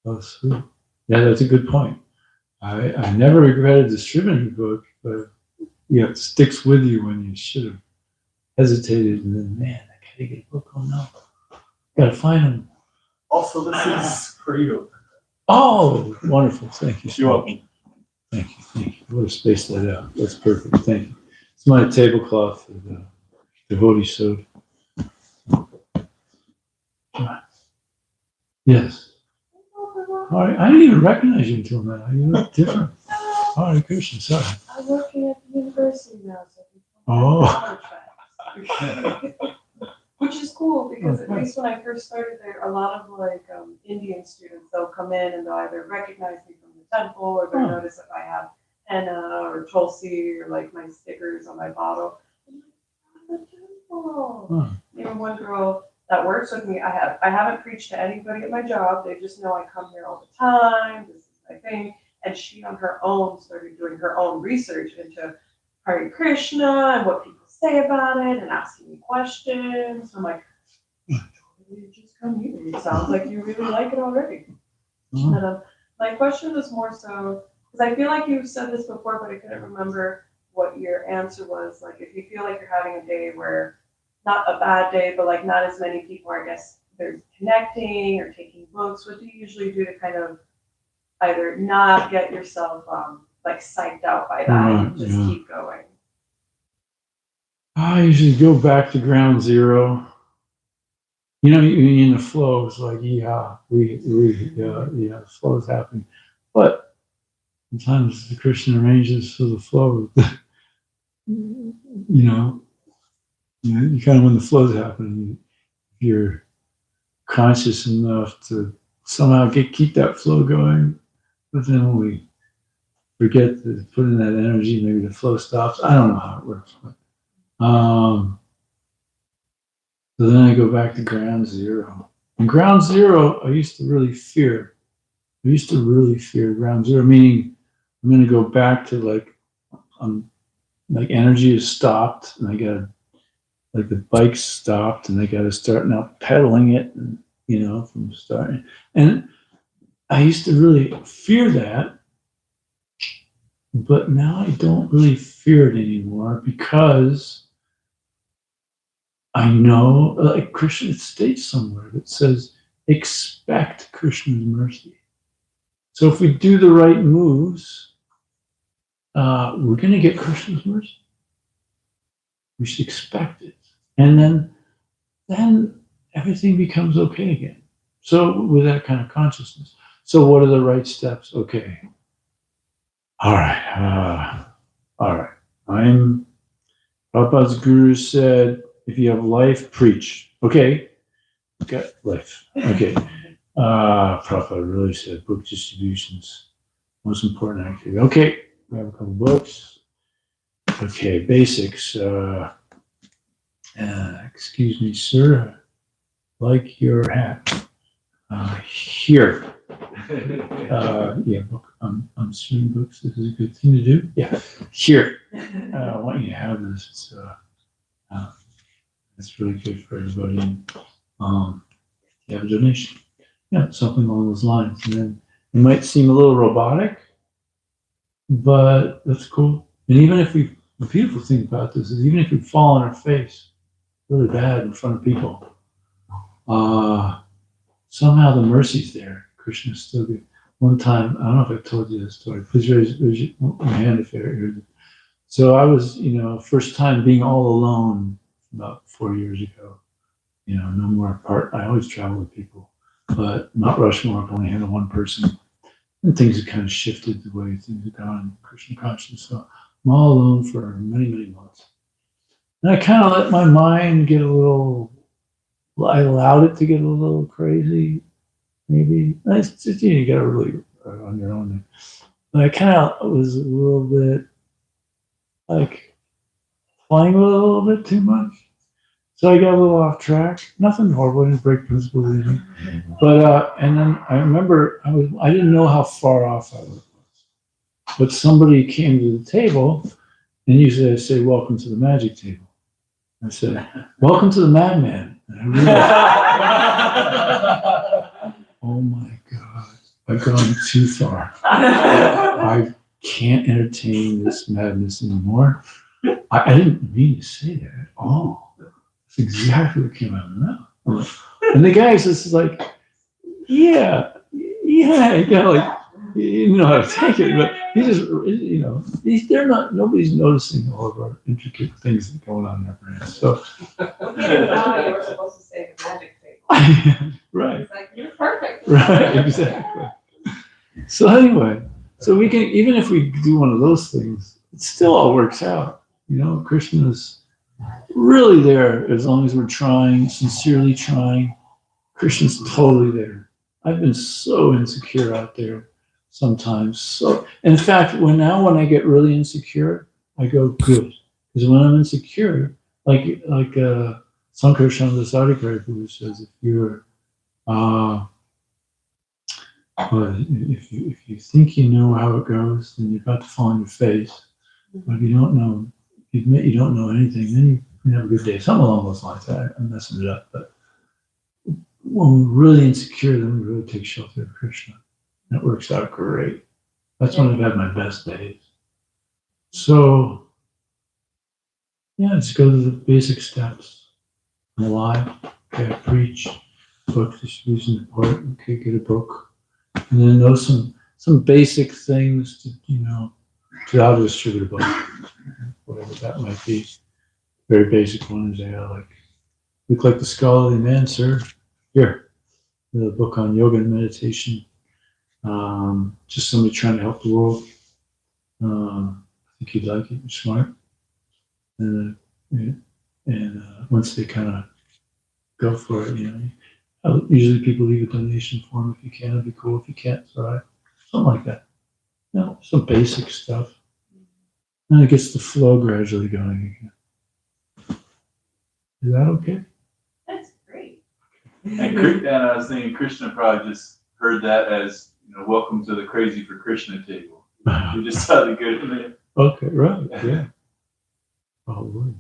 Speaker 1: Oh, sweet. Yeah, that's a good point. I never regretted distributing the book, but yeah, it sticks with you when you should have hesitated, and then, man, I gotta get a book. Oh no, gotta find them.
Speaker 4: Also, this is for you.
Speaker 1: Oh, wonderful. Thank you.
Speaker 4: You're welcome.
Speaker 1: Thank you. Thank you. We'll space that out. That's perfect. Thank you. It's my tablecloth for the devotee soda. Yes. All right. I didn't even recognize you until now. You look different. All right, Krishna. Sorry.
Speaker 6: I'm working at the university now, so
Speaker 1: Oh.
Speaker 6: which is cool because at least when I first started there, a lot of like Indian students, they'll come in and they'll either recognize me from the temple or they'll notice if I have henna or tulsi or like my stickers on my bottle. I'm like, the temple.
Speaker 1: Oh.
Speaker 6: Even one girl that works with me, I haven't preached to anybody at my job. They just know I come here all the time. This is my thing. And she on her own started doing her own research into Hare Krishna and what people say about it and asking me questions. I'm like, you just come here. It sounds like you really like it already.
Speaker 1: Oh.
Speaker 6: And, my question was more so, because I feel like you said this before, but I couldn't remember what your answer was. Like, if you feel like you're having a day where, not a bad day, but like not as many people, I guess, they're connecting or taking books, what do you usually do to kind of either not get yourself like psyched out by that and just keep going?
Speaker 1: I usually go back to ground zero. You know, you're in the flow. It's like, yeah, the flow is happening. But sometimes the Krishna arranges for the flow. You kind of, when the flow's happening, you're conscious enough to somehow keep that flow going. But then when we forget to put in that energy, maybe the flow stops. I don't know how it works. But, so then I go back to ground zero. And ground zero, I used to really fear. I used to really fear ground zero, meaning I'm going to go back to like energy is stopped, and I got to, like the bike stopped, and I got to start now pedaling it, and, from starting. And I used to really fear that, but now I don't really fear it anymore because I know, like Krishna states somewhere that says, expect Krishna's mercy. So if we do the right moves, we're going to get Krishna's mercy. We should expect it. And then everything becomes okay again. So with that kind of consciousness. So what are the right steps? Okay. All right. Prabhupada's guru said, if you have life, preach. Okay. Got life. Okay. Prabhupada really said book distributions, most important activity. Okay. We have a couple books. Okay. Basics. Excuse me, sir. Like your hat. Here. Book. I'm streaming books. This is a good thing to do. Yeah. Here. I want you to have this. It's really good for everybody. You have a donation. Yeah, something along those lines. And then it might seem a little robotic, but that's cool. And even if the beautiful thing about this is even if we fall on our face really bad in front of people, somehow the mercy's there. Krishna's still good. One time, I don't know if I told you this story. Please raise your hand if you're here. So I was, first time being all alone about 4 years ago. No more apart. I always travel with people, but Mount Rushmore, I've only had one person. And things have kind of shifted the way things have gone in Krishna consciousness. So I'm all alone for many, many months. And I kind of let my mind get I allowed it to get a little crazy, maybe. You got to really on your own. But I kind of was a little bit like playing with it a little bit too much. So I got a little off track. Nothing horrible, I didn't break principle or anything. But and then I remember I didn't know how far off I was. But somebody came to the table, and usually I say, "Welcome to the magic table." I said, "Welcome to the madman." And I realized, oh my God, I've gone too far. I can't entertain this madness anymore. I didn't mean to say that at all. That's exactly what came out of my mouth. And the guy's just like, yeah, like, you know how to take it, but he just, you know, nobody's noticing all of our intricate things that are going on in our brain. So,
Speaker 6: Well, you were supposed to say the magic table.
Speaker 1: right,
Speaker 6: It's like, you're perfect.
Speaker 1: right, exactly. So anyway, so we can, even if we do one of those things, it still all works out. You know, Krishna's really there as long as we're trying, sincerely trying. Krishna's totally there. I've been so insecure out there sometimes. So, in fact, when I get really insecure, I go good. Because when I'm insecure, like Sankarshan Dasari who says, if you're if you think you know how it goes, then you're about to fall on your face. But if you don't know, if you admit you don't know anything, then you can have a good day. Something along those lines. I'm messing it up, but when we're really insecure, then we really take shelter of Krishna. That works out great. That's when I've had my best days. So, yeah, just go to the basic steps. I'm alive. Okay, I preach. Book distribution support. Okay, get a book. And then know some basic things to, you know, to how to distribute a book. Whatever that might be. Very basic ones, yeah, like, look like the scholarly man, sir. Here, the book on yoga and meditation. Just somebody trying to help the world. I think you'd like it. You're smart. And once they kind of go for it, you know, usually people leave a donation form if you can. It'd be cool. If you can't, it's all right. Something like that. You know, some basic stuff. And it gets the flow gradually going again. Is that okay?
Speaker 6: That's great.
Speaker 4: And I was thinking Krishna probably just heard that as, you know, welcome to the Crazy for Krishna table. You just thought to get in there.
Speaker 1: Okay, right, yeah. Probably.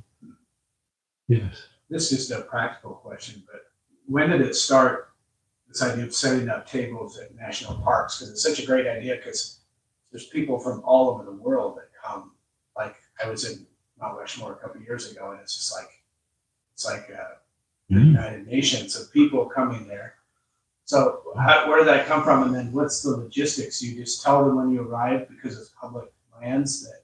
Speaker 1: Yes.
Speaker 5: This is just a practical question, but when did it start, this idea of setting up tables at national parks? Because it's such a great idea, because there's people from all over the world that come. Like, I was in Mount Rushmore a couple of years ago, and it's like the United Nations of people coming there. So where did that come from? And then what's the logistics? You just tell them when you arrive because it's public lands that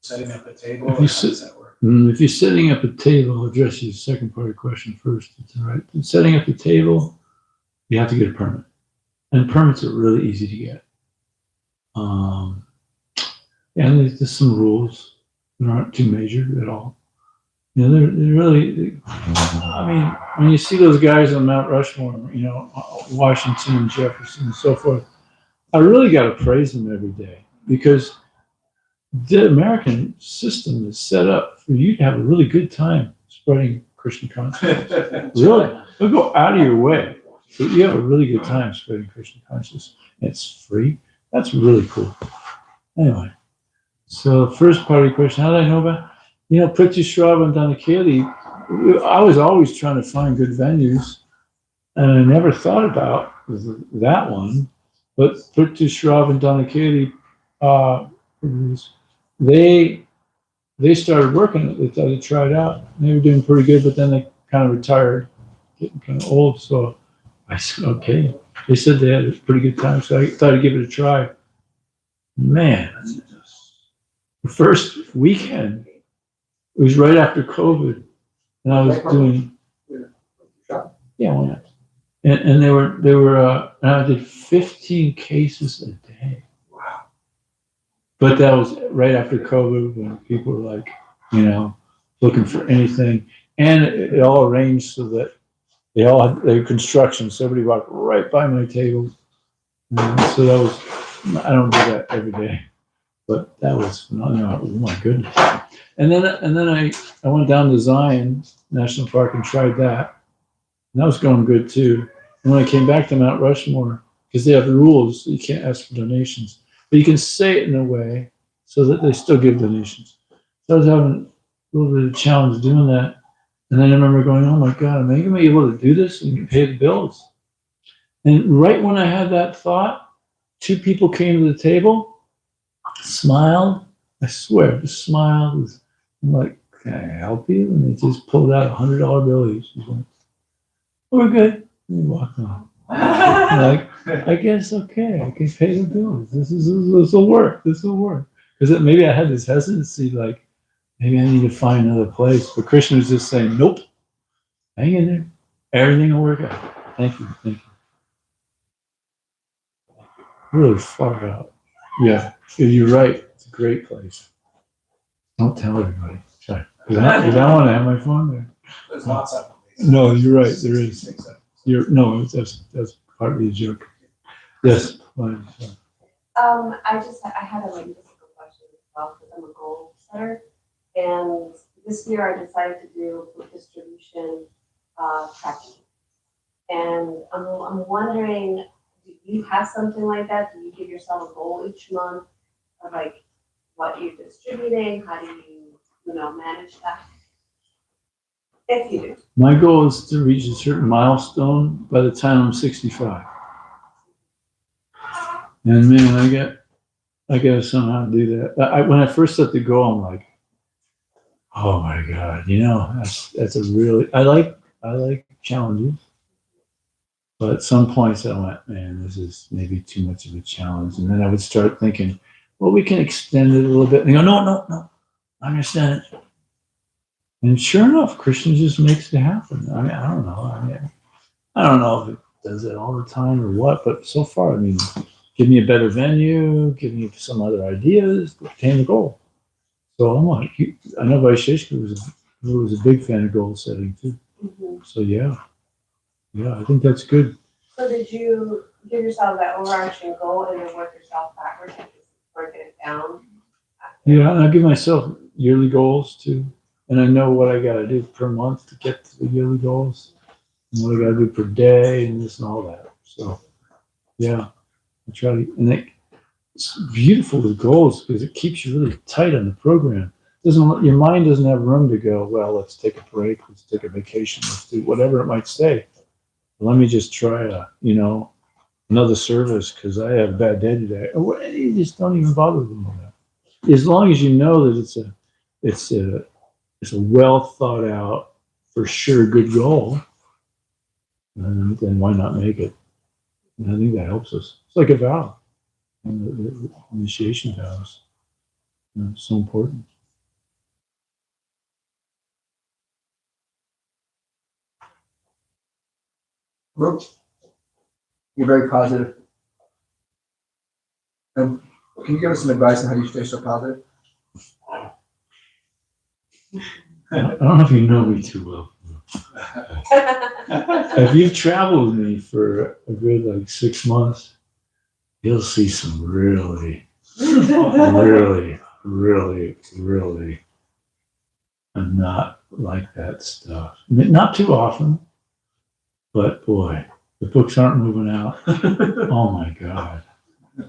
Speaker 5: setting up a table? Or how does that work?
Speaker 1: If you're setting up a table, I'll address your second part of the question first. It's all right. In setting up a table, you have to get a permit. And permits are really easy to get. And there's some rules that aren't too major at all. You know, they're really, I mean, when you see those guys on Mount Rushmore, you know, Washington and Jefferson and so forth, I really got to praise them every day, because the American system is set up for you to have a really good time spreading Krishna consciousness. Really, they'll go out of your way, so you have a really good time spreading Krishna consciousness. It's free. That's really cool. Anyway, so first part of the question, how did I know about? You know, Prithvi Shrav and Danakeli, I was always trying to find good venues, and I never thought about that one. But Prithvi Shrav and Danakeli, they started working it. They thought they tried out. They were doing pretty good, but then they kind of retired, getting kind of old. So I said, okay. They said they had a pretty good time, so I thought I'd give it a try. Man, the first weekend, it was right after COVID, and I was doing, yeah, why not? And they were, and I did 15 cases a day.
Speaker 5: Wow.
Speaker 1: But that was right after COVID, when people were like, you know, looking for anything, and it all arranged so that they all had their construction, so everybody walked right by my table. So that was, I don't do that every day, but that was, oh my goodness. And then I went down to Zion National Park and tried that. And that was going good too. And when I came back to Mount Rushmore, because they have rules, you can't ask for donations, but you can say it in a way so that they still give donations. So I was having a little bit of a challenge doing that. And then I remember going, oh my God, am I going to be able to do this and pay the bills? And right when I had that thought, two people came to the table, smiled, I swear, just smiled. I'm like, can I help you? And they just pulled out $100 bill. She's like, we're good. And he walked on. I'm like, I guess, okay, I can pay the bills. This will work. This will work. Because maybe I had this hesitancy, like, maybe I need to find another place. But Krishna was just saying, nope, hang in there. Everything will work out. Thank you. Thank you. Really far out. Yeah, you're right. It's a great place. Don't tell everybody. Sorry. Because I want to have my phone there.
Speaker 5: There's lots of them.
Speaker 1: No, you're right. There is. That's partly a joke. Yes. Fine.
Speaker 6: I had a logistical question as well, because I'm a goal setter. And this year I decided to do food distribution tracking. And I'm wondering, do you have something like that? Do you give yourself a goal each month of like what you're distributing? How do you manage that? If you do.
Speaker 1: My goal is to reach a certain milestone by the time I'm 65. And man, I got to somehow do that. When I first set the goal, I'm like, oh my God, that's a really, I like challenges. But at some points I went, man, this is maybe too much of a challenge. And then I would start thinking, well, we can extend it a little bit. And they go, no, I'm going to extend it. And sure enough, Krishna just makes it happen. I mean, I don't know. I don't know if it does it all the time or what, but so far, I mean, give me a better venue, give me some other ideas to attain the goal. So I'm like, I know Vaisheshika was a big fan of goal setting too.
Speaker 6: Mm-hmm.
Speaker 1: So yeah, I think that's good.
Speaker 6: So did you give yourself that overarching goal and then work yourself backwards and just break it down?
Speaker 1: Yeah, and I give myself yearly goals too. And I know what I got to do per month to get to the yearly goals, and what I got to do per day, and this and all that. So, yeah, I try to, and it's beautiful with goals because it keeps you really tight on the program. Your mind doesn't have room to go, well, let's take a break, let's take a vacation, let's do whatever it might say. Let me just try another service because I have a bad day today. Or you just don't even bother with that. As long as you know that it's a well thought out, for sure, good goal, and then why not make it? And I think that helps us. It's like a vow, the initiation vows. It's so important.
Speaker 3: Brooks, you're very positive. Can you give us some advice on how you stay so positive?
Speaker 1: I don't know if you know me too well. If you've traveled with me for a good 6 months, you'll see some really, really not like that stuff. Not too often, but boy, the books aren't moving out. Oh my God.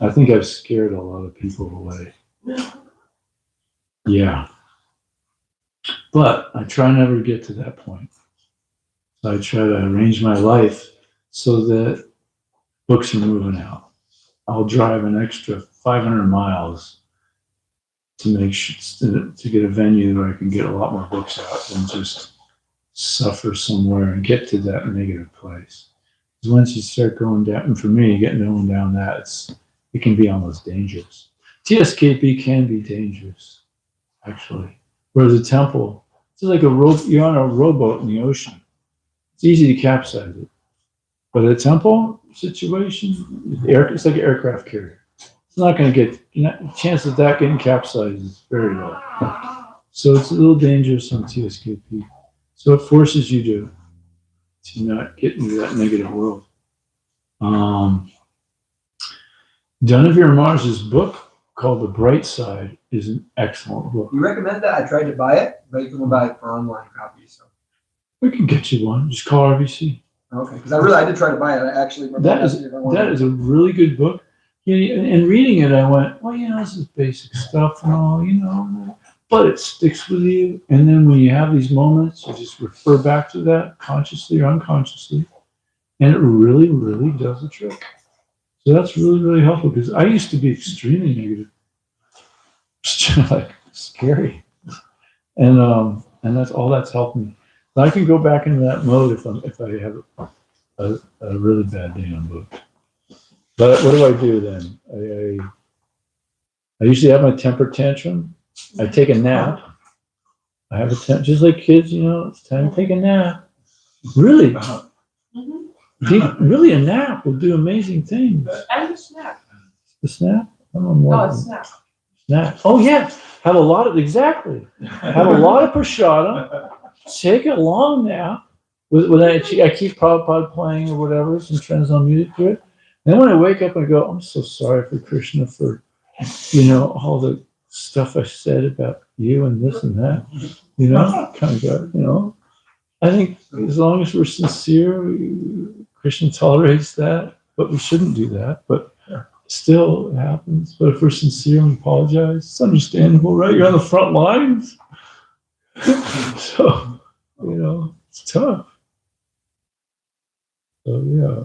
Speaker 1: I think I've scared a lot of people away. Yeah. But I try never to get to that point. So I try to arrange my life so that books are moving out. I'll drive an extra 500 miles to make sure to get a venue where I can get a lot more books out than just suffer somewhere and get to that negative place. Because once you start going down, and for me, going down that, it can be almost dangerous. TSKP can be dangerous, actually. Whereas a temple, it's like you're on a rowboat in the ocean. It's easy to capsize it. But a temple situation, it's like an aircraft carrier. It's not going to the chance of that getting capsized is very low. So it's a little dangerous on TSKP. So it forces you to not get into that negative world. Danavir Mars's book called The Bright Side is an excellent book.
Speaker 3: You recommend that? I tried to buy it, but you can buy it for online copies. So
Speaker 1: We can get you one. Just call RBC.
Speaker 3: okay, because I did try to buy it. I actually
Speaker 1: That is a really good book. And reading it, I went, well, this is basic stuff and all, but it sticks with you. And then when you have these moments, you just refer back to that consciously or unconsciously, and it really, really does the trick. So that's really, really helpful because I used to be extremely negative. like scary. And that's helped me. I can go back into that mode if I have a really bad day on books. But what do then? I usually have my temper tantrum. I take a nap. I have just like kids, it's time to take a nap. Really, really, a nap will do amazing things.
Speaker 7: And the snack.
Speaker 1: The snap? I don't know
Speaker 7: Oh,
Speaker 1: what.
Speaker 7: it's snack.
Speaker 1: Snap. Oh yeah, have a lot of have a lot of prashadam. Take a long nap. When I keep Prabhupada playing or whatever, some transcendental music to it. And then when I wake up, I go, I'm so sorry for Krishna for, all the stuff I said about you and this and that. Kind of go, I think as long as we're sincere, Krishna tolerates that, but we shouldn't do that. But still, it happens. But if we're sincere and apologize, it's understandable, right? You're on the front lines. So, it's tough. So, yeah.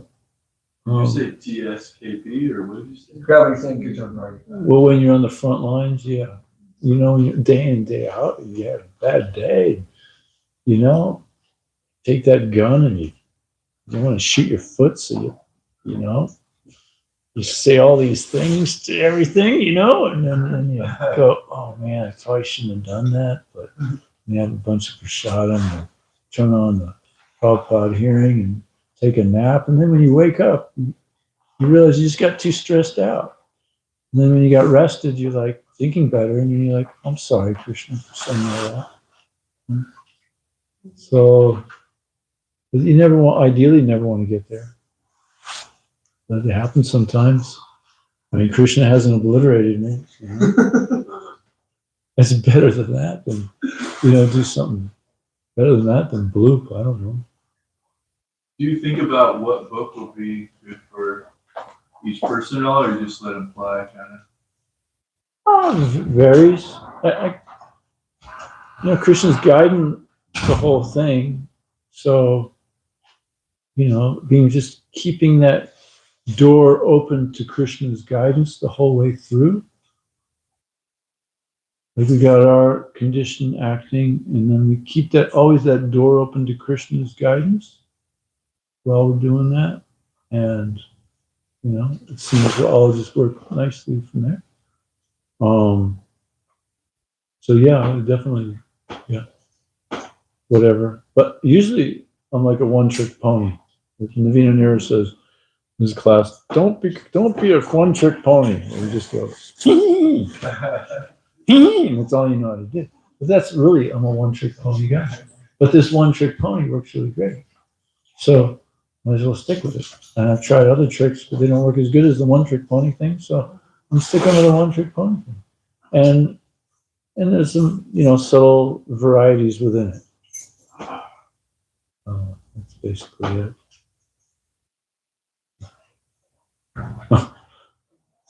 Speaker 4: Did you say TSKP or what did you say?
Speaker 3: Gravity saying good job, Marty.
Speaker 1: Well, when you're on the front lines, yeah. You're day in, day out, you have a bad day. Take that gun and you want to shoot your foot, so you say all these things to everything, and then you go, oh man, I probably shouldn't have done that, but you have a bunch of prashadam and turn on the Prabhupada hearing and take a nap, and then when you wake up, you realize you just got too stressed out. And then when you got rested, you're like thinking better, and you're like, I'm sorry, Krishna, for saying all that. So you ideally never want to get there. But it happens sometimes. I mean, Krishna hasn't obliterated me. It's better than that than, do something better than that than bloop. I don't know.
Speaker 4: Do you think about what book will be good for each person at all, or just let them fly, kind of?
Speaker 1: Oh, it varies. Krishna's guiding the whole thing. So, keeping that door open to Krishna's guidance the whole way through. Like we got our conditioned acting, and then we keep always that door open to Krishna's guidance while we're doing that. And, it seems to all just work nicely from there. So yeah, definitely, yeah, whatever. But usually I'm like a one-trick pony. As Navina Nira says in his class, don't be a one-trick pony. And we just go, that's all you know how to do. But that's really, I'm a one-trick pony guy. But this one-trick pony works really great. So might as well stick with it. And I've tried other tricks, but they don't work as good as the one-trick pony thing. So I'm sticking with the one-trick pony thing. And there's some, subtle varieties within it. That's basically it.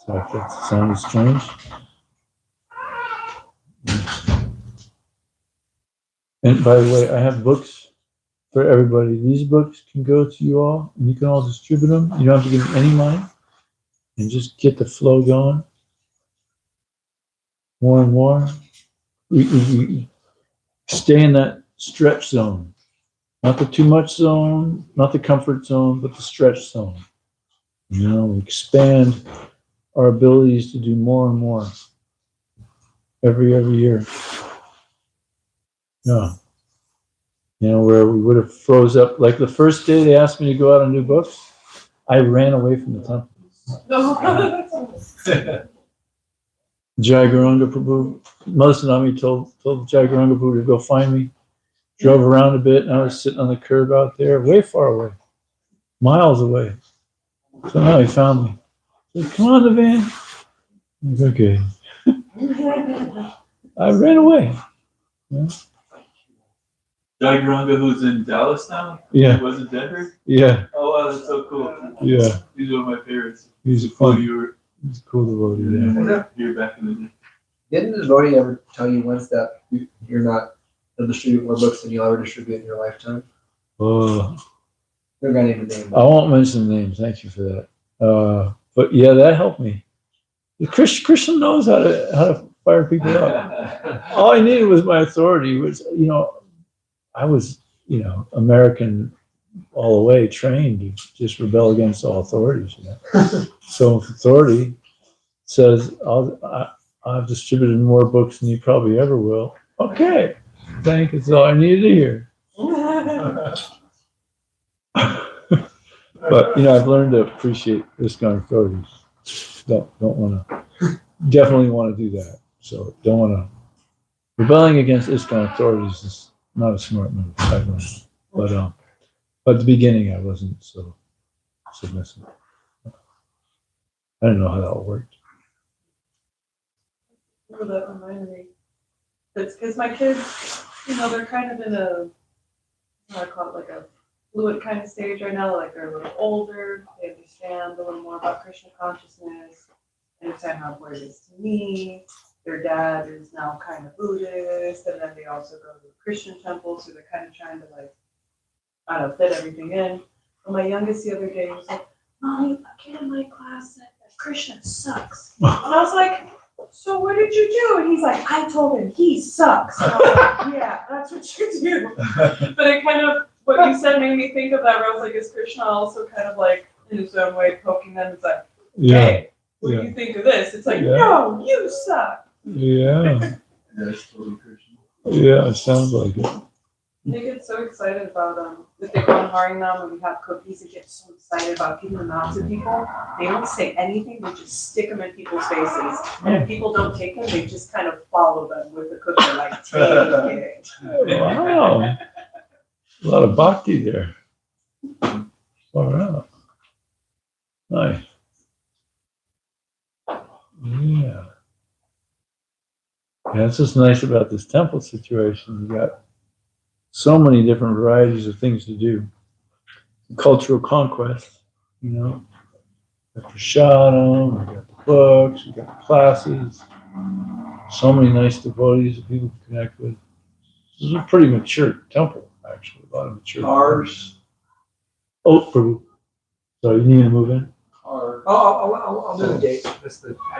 Speaker 1: Sorry if that sounded strange. And by the way, I have books for everybody. These books can go to you all, and you can all distribute them. You don't have to give them any money, and just get the flow going. More and more. We stay in that stretch zone. Not the too much zone, not the comfort zone, but the stretch zone. We expand our abilities to do more and more every year. Yeah. Where we would have froze up. Like the first day they asked me to go out on new books, I ran away from the temple. Jai Garanga Prabhu, Madanami told Jai Garanga Prabhu to go find me. Drove around a bit, and I was sitting on the curb out there, way far away, miles away. So now he found me. He said, come on, the van. I was okay. I ran away. Yeah.
Speaker 4: Jagaranga, who's in Dallas now?
Speaker 1: Yeah.
Speaker 4: He was in Denver?
Speaker 1: Yeah.
Speaker 4: Oh, wow, that's so cool.
Speaker 1: Yeah.
Speaker 4: He's one of my favorites.
Speaker 1: He's a
Speaker 4: Cool,
Speaker 1: fun.
Speaker 4: you were
Speaker 1: He's a cool devotee. Yeah.
Speaker 4: here back in the day.
Speaker 3: Didn't the devotee ever tell you once that you're not to distribute more books than you'll ever distribute in your lifetime?
Speaker 1: Oh.
Speaker 3: They're gonna name a name.
Speaker 1: I won't mention names. Thank you for that. But yeah, that helped me. Krishna knows how to fire people up. All I needed was my authority, which, I was, American all the way, trained to just rebel against all authorities. So if authority says, I've distributed more books than you probably ever will. Okay, thank you. That's all I needed to hear. But I've learned to appreciate this kind of authorities. Don't want to. Definitely want to do that. So don't want to. Rebelling against ISKCON authorities is not a smart move. I've learned. But at the beginning, I wasn't so submissive. I didn't know how that all worked.
Speaker 7: Well, that reminded me. It's because my kids, they're kind of in a, I call it like a fluid kind of stage right now. Like they're a little older, they understand a little more about Krishna consciousness, they understand how important it is to me. Their dad is now kind of Buddhist, and then they also go to the Christian temple, so they're kind of trying to fit everything in. But my youngest the other day was like, Mommy, a kid in my class said that Krishna sucks. And I was like, so what did you do? And he's like, I told him he sucks. And I was like, yeah, that's what you do. But it kind of, what you said made me think of that, where I was like, is Krishna also kind of in his own way poking them? It's like, hey, what do you think of this? It's like, no, you suck.
Speaker 1: Yeah.
Speaker 4: That's totally Christian.
Speaker 1: Yeah, it sounds like it.
Speaker 7: They get so excited about if they go on Harinam and we have cookies, they get so excited about giving them out to people. They don't say anything, they just stick them in people's faces. And if people don't take them, they just kind of follow them with the cookie, like, take it.
Speaker 1: Wow. A lot of bhakti there. Far out. Nice. Yeah. Yeah, it's just nice about this temple situation. You got so many different varieties of things to do. Cultural conquest, The prasadam, we got the books, we got the classes. So many nice devotees that people can connect with. This is a pretty mature temple, actually. A lot of mature.
Speaker 3: Ours.
Speaker 1: Oh, Prabhu. So you need to move in?
Speaker 3: I'll do the gate.
Speaker 4: I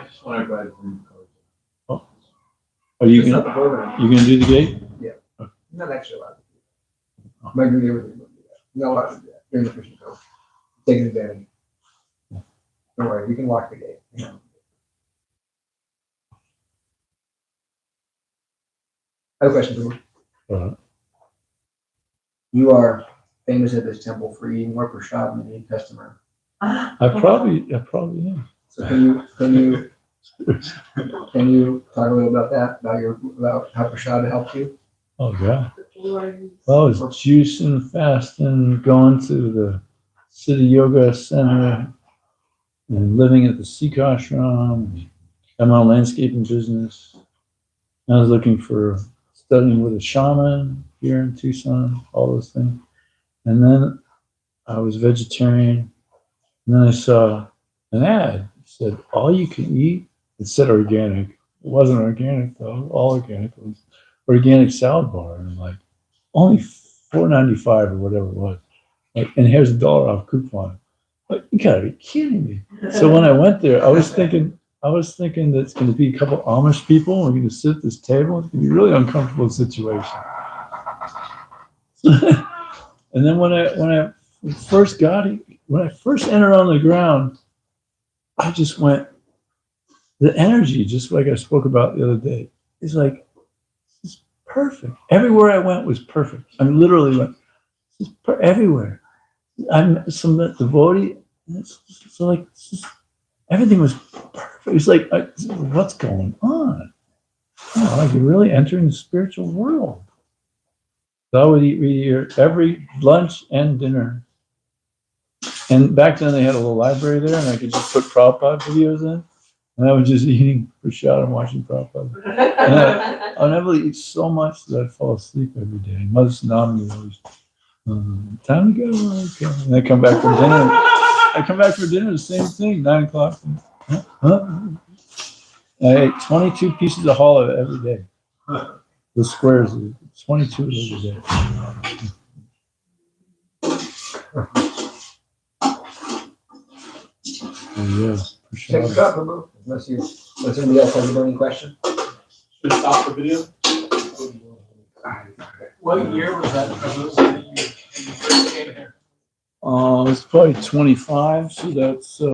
Speaker 4: just want everybody to read the code.
Speaker 1: Are you
Speaker 3: It's not
Speaker 1: gonna
Speaker 3: the program.
Speaker 1: do the gate?
Speaker 3: Not actually allowed to do that. Might do everything but do that. Not allowed to do that during the Christian code. Taking advantage. Don't worry, we can lock the gate. I have a question for you. You are famous at this temple for eating more prasad than any customer.
Speaker 1: I probably am.
Speaker 3: So can you talk a little about that? About how prasad helped you?
Speaker 1: Oh yeah. Well, I was juicing, fasting, going to the city yoga center, and living at the Sikh ashram. I'm on a landscaping business. I was looking for studying with a shaman here in Tucson, all those things. And then I was vegetarian. And then I saw an ad. It said, all you can eat. It said organic. It wasn't organic though, all organic. It was organic salad bar. And I'm like, only $4.95 or whatever it was. And here's a $1 off coupon. Like, you gotta be kidding me. So when I went there, I was thinking that it's gonna be a couple Amish people. We're gonna sit at this table. It's gonna be a really uncomfortable situation. And then when I first entered on the ground, I just went, the energy, just like I spoke about the other day, is like, it's perfect. Everywhere I went was perfect. I literally went, everywhere. I'm some devotee, so like, everything was perfect. It's like, what's going on? Oh, like you're really entering the spiritual world. So I would eat here every lunch and dinner. And back then they had a little library there, and I could just put Prabhupada videos in. And I was just eating prasad and watching Prabhupada. And I'll never eat so much that I'd fall asleep every day. Mother Tsunami was always, time to go. Okay. And I come back for dinner. The same thing, 9 o'clock. I ate 22 pieces of challah every day. The squares, 22 every day. Oh, yeah.
Speaker 3: Check it out, Prabhu. Unless somebody else has a burning question.
Speaker 5: Should we stop the video? What year was that? When you first came here?
Speaker 1: It's probably 25, so that's,